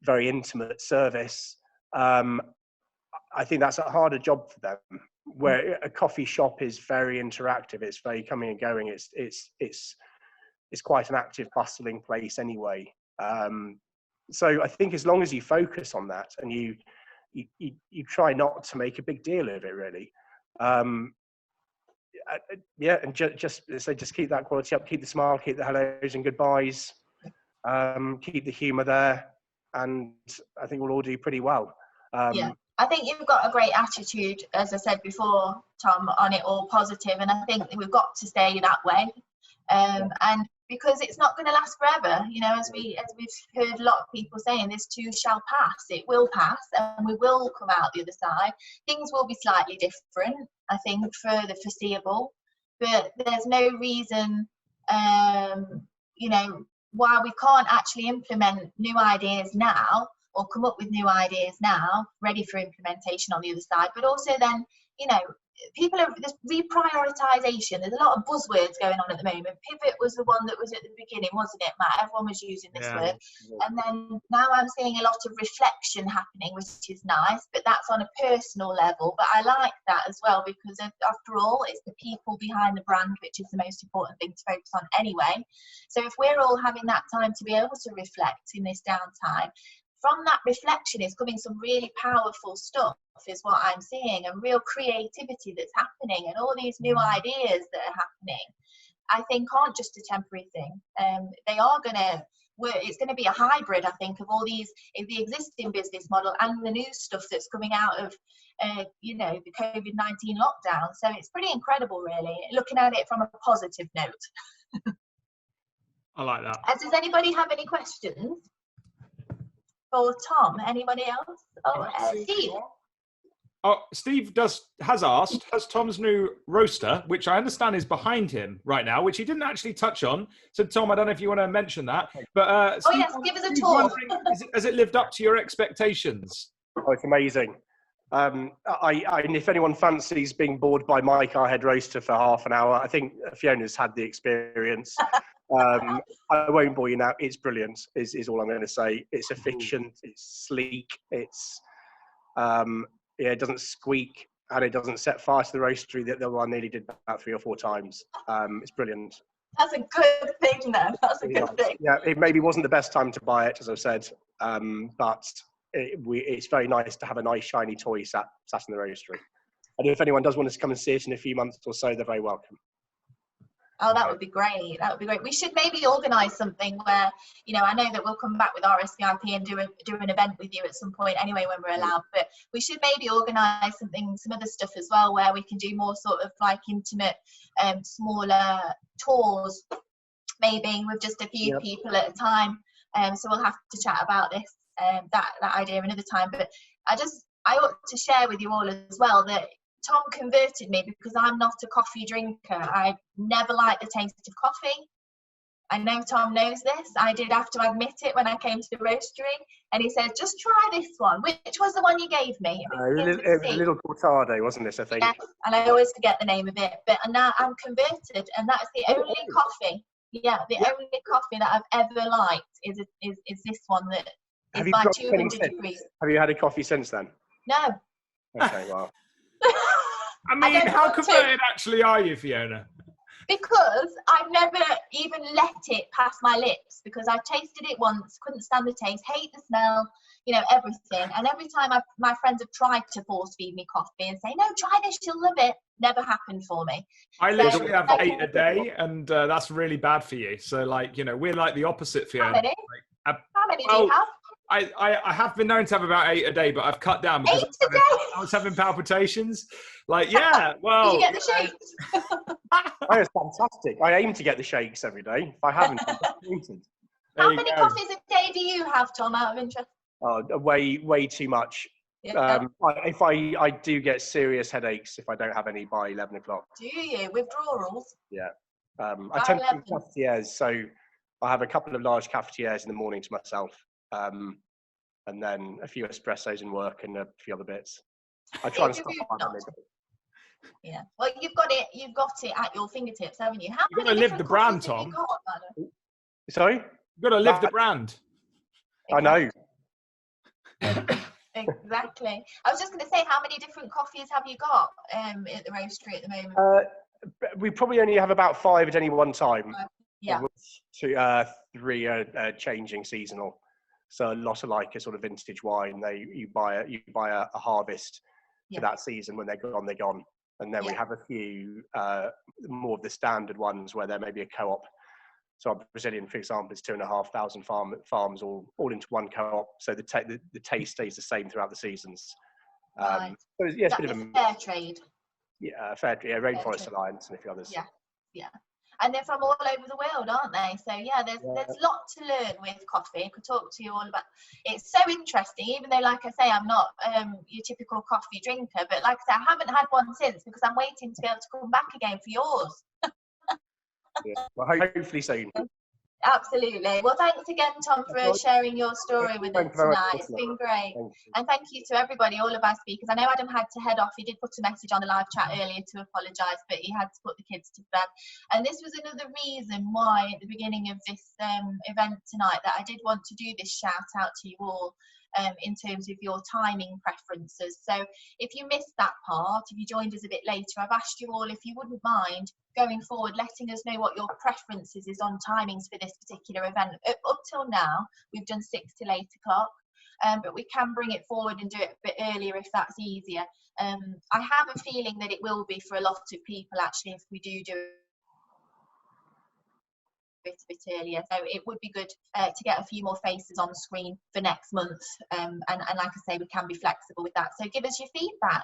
Speaker 7: very intimate service. I think that's a harder job for them. Where a coffee shop is very interactive, it's very coming and going. It's quite an active, bustling place anyway. So I think as long as you focus on that and you try not to make a big deal of it, really. Yeah, and just keep that quality up, keep the smile, keep the hellos and goodbyes, keep the humour there, and I think we'll all do pretty well.
Speaker 1: Yeah, I think you've got a great attitude, as I said before, Tom, on it all positive, and I think we've got to stay that way. And because it's not going to last forever, you know, as we've heard a lot of people saying, this too shall pass. It will pass, and we will come out the other side. Things will be slightly different, I think, for the foreseeable, but there's no reason, you know, why we can't actually implement new ideas now, or come up with new ideas now, ready for implementation on the other side. But also then, you know, people are, there's reprioritization. There's a lot of buzzwords going on at the moment. Pivot was the one that was at the beginning, wasn't it, Matt? Everyone was using this word. And then now I'm seeing a lot of reflection happening, which is nice, but that's on a personal level. But I like that as well, because after all, it's the people behind the brand, which is the most important thing to focus on anyway. So if we're all having that time to be able to reflect in this downtime, from that reflection is coming some really powerful stuff, is what I'm seeing, and real creativity that's happening, and all these new ideas that are happening, I think aren't just a temporary thing. They are going to work. It's going to be a hybrid, I think, of all these, the existing business model and the new stuff that's coming out of, you know, the COVID-19 lockdown. So it's pretty incredible, really, looking at it from a positive note.
Speaker 3: I like that.
Speaker 1: Does anybody have any questions for Tom? Anybody else? Steve.
Speaker 3: Steve has asked, has Tom's new roaster, which I understand is behind him right now, which he didn't actually touch on. So Tom, I don't know if you want to mention that, but Steve,
Speaker 1: yes, give us a tour.
Speaker 3: Has it lived up to your expectations?
Speaker 7: Oh, it's amazing. And if anyone fancies being bored by my car head roaster for half an hour, I think Fiona's had the experience. I won't bore you now. It's brilliant, is all I'm going to say. It's efficient, it's sleek, it's it doesn't squeak, and it doesn't set fire to the roastery. The one nearly did about 3 or 4 times. It's brilliant.
Speaker 1: That's a good thing then. That's a good thing.
Speaker 7: Yeah, it maybe wasn't the best time to buy it, as I've said, but it's very nice to have a nice shiny toy sat in the roastery. And if anyone does want us to come and see it in a few months or so, they're very welcome.
Speaker 1: Oh, that would be great. That would be great. We should maybe organise something where, you know, I know that we'll come back with RSViP and do an event with you at some point anyway when we're allowed, but we should maybe organise something, some other stuff as well, where we can do more sort of like intimate, smaller tours, maybe with just a few people at a time. So we'll have to chat about this, that idea another time. But I ought to share with you all as well that Tom converted me, because I'm not a coffee drinker. I never liked the taste of coffee. I know Tom knows this. I did have to admit it when I came to the roastery, and he said, just try this one. Which was the one you gave me?
Speaker 7: It was a little cortado, wasn't it, I think?
Speaker 1: Yeah, and I always forget the name of it. But now I'm converted, and that's the only coffee. Yeah, the only coffee that I've ever liked is this one that is by 200 degrees.
Speaker 7: Have you had a coffee since then?
Speaker 1: No.
Speaker 7: Okay, well.
Speaker 3: I mean, how converted actually are you, Fiona?
Speaker 1: Because I've never even let it pass my lips, because I've tasted it once, couldn't stand the taste, hate the smell, you know, everything. And every time my friends have tried to force feed me coffee and say, no, try this, you'll love it, never happened for me.
Speaker 3: I literally have 8 a day, and that's really bad for you. So, like, you know, we're like the opposite, Fiona.
Speaker 1: How many? How many do you have?
Speaker 3: I have been known to have about 8 a day, but I've cut down because I was having palpitations. Like, yeah, well.
Speaker 1: Did you get the shakes?
Speaker 7: That is fantastic. I aim to get the shakes every day. If I haven't, I'm disappointed.
Speaker 1: How many coffees a day do you have, Tom, out of interest?
Speaker 7: Way too much.
Speaker 1: Yeah.
Speaker 7: If I do get serious headaches if I don't have any by 11 o'clock.
Speaker 1: Do you? Withdrawals?
Speaker 7: Yeah. I tend to do cafetières, so I have a couple of large cafetières in the morning to myself. And then a few espressos in work and a few other bits. I try and stop.
Speaker 1: Yeah. Well, you've got it at your fingertips, haven't you? How
Speaker 3: You've got to live the brand, Tom.
Speaker 7: Sorry?
Speaker 3: You've got to live the brand.
Speaker 7: I know.
Speaker 1: Exactly. I was just going to say, how many different coffees have you got at the roastery at the moment?
Speaker 7: We probably only have about 5 at any one time.
Speaker 1: Yeah.
Speaker 7: 3 are changing seasonal. So a lot of like a sort of vintage wine. You buy a harvest for that season. When they're gone, they're gone. And then we have a few more of the standard ones where there may be a co-op. So our Brazilian, for example, is 2,500 farms all into one co-op. So the taste stays the same throughout the seasons.
Speaker 1: Right.
Speaker 7: So it's a bit of a
Speaker 1: fair trade.
Speaker 7: Yeah, fair trade. Yeah, Rainforest Alliance and a few others.
Speaker 1: Yeah. And they're from all over the world, aren't they? So yeah, there's a lot to learn with coffee. I could talk to you all about. It's so interesting, even though, like I say, I'm not your typical coffee drinker. But like I say, I haven't had one since because I'm waiting to be able to come back again for yours.
Speaker 7: Well, hopefully soon.
Speaker 1: Absolutely. Well, thanks again, Tom, for sharing your story with us tonight. It's been great. And thank you to everybody, all of our speakers. I know Adam had to head off. He did put a message on the live chat earlier to apologise, but he had to put the kids to bed. And this was another reason why at the beginning of this event tonight that I did want to do this shout out to you all. In terms of your timing preferences. So if you missed that part, if you joined us a bit later, I've asked you all if you wouldn't mind going forward letting us know what your preferences is on timings for this particular event. Up till now, we've done 6 till 8 o'clock, but we can bring it forward and do it a bit earlier if that's easier. I have a feeling that it will be for a lot of people actually if we do a bit earlier, so it would be good to get a few more faces on screen for next month, and like I say, we can be flexible with that, so give us your feedback.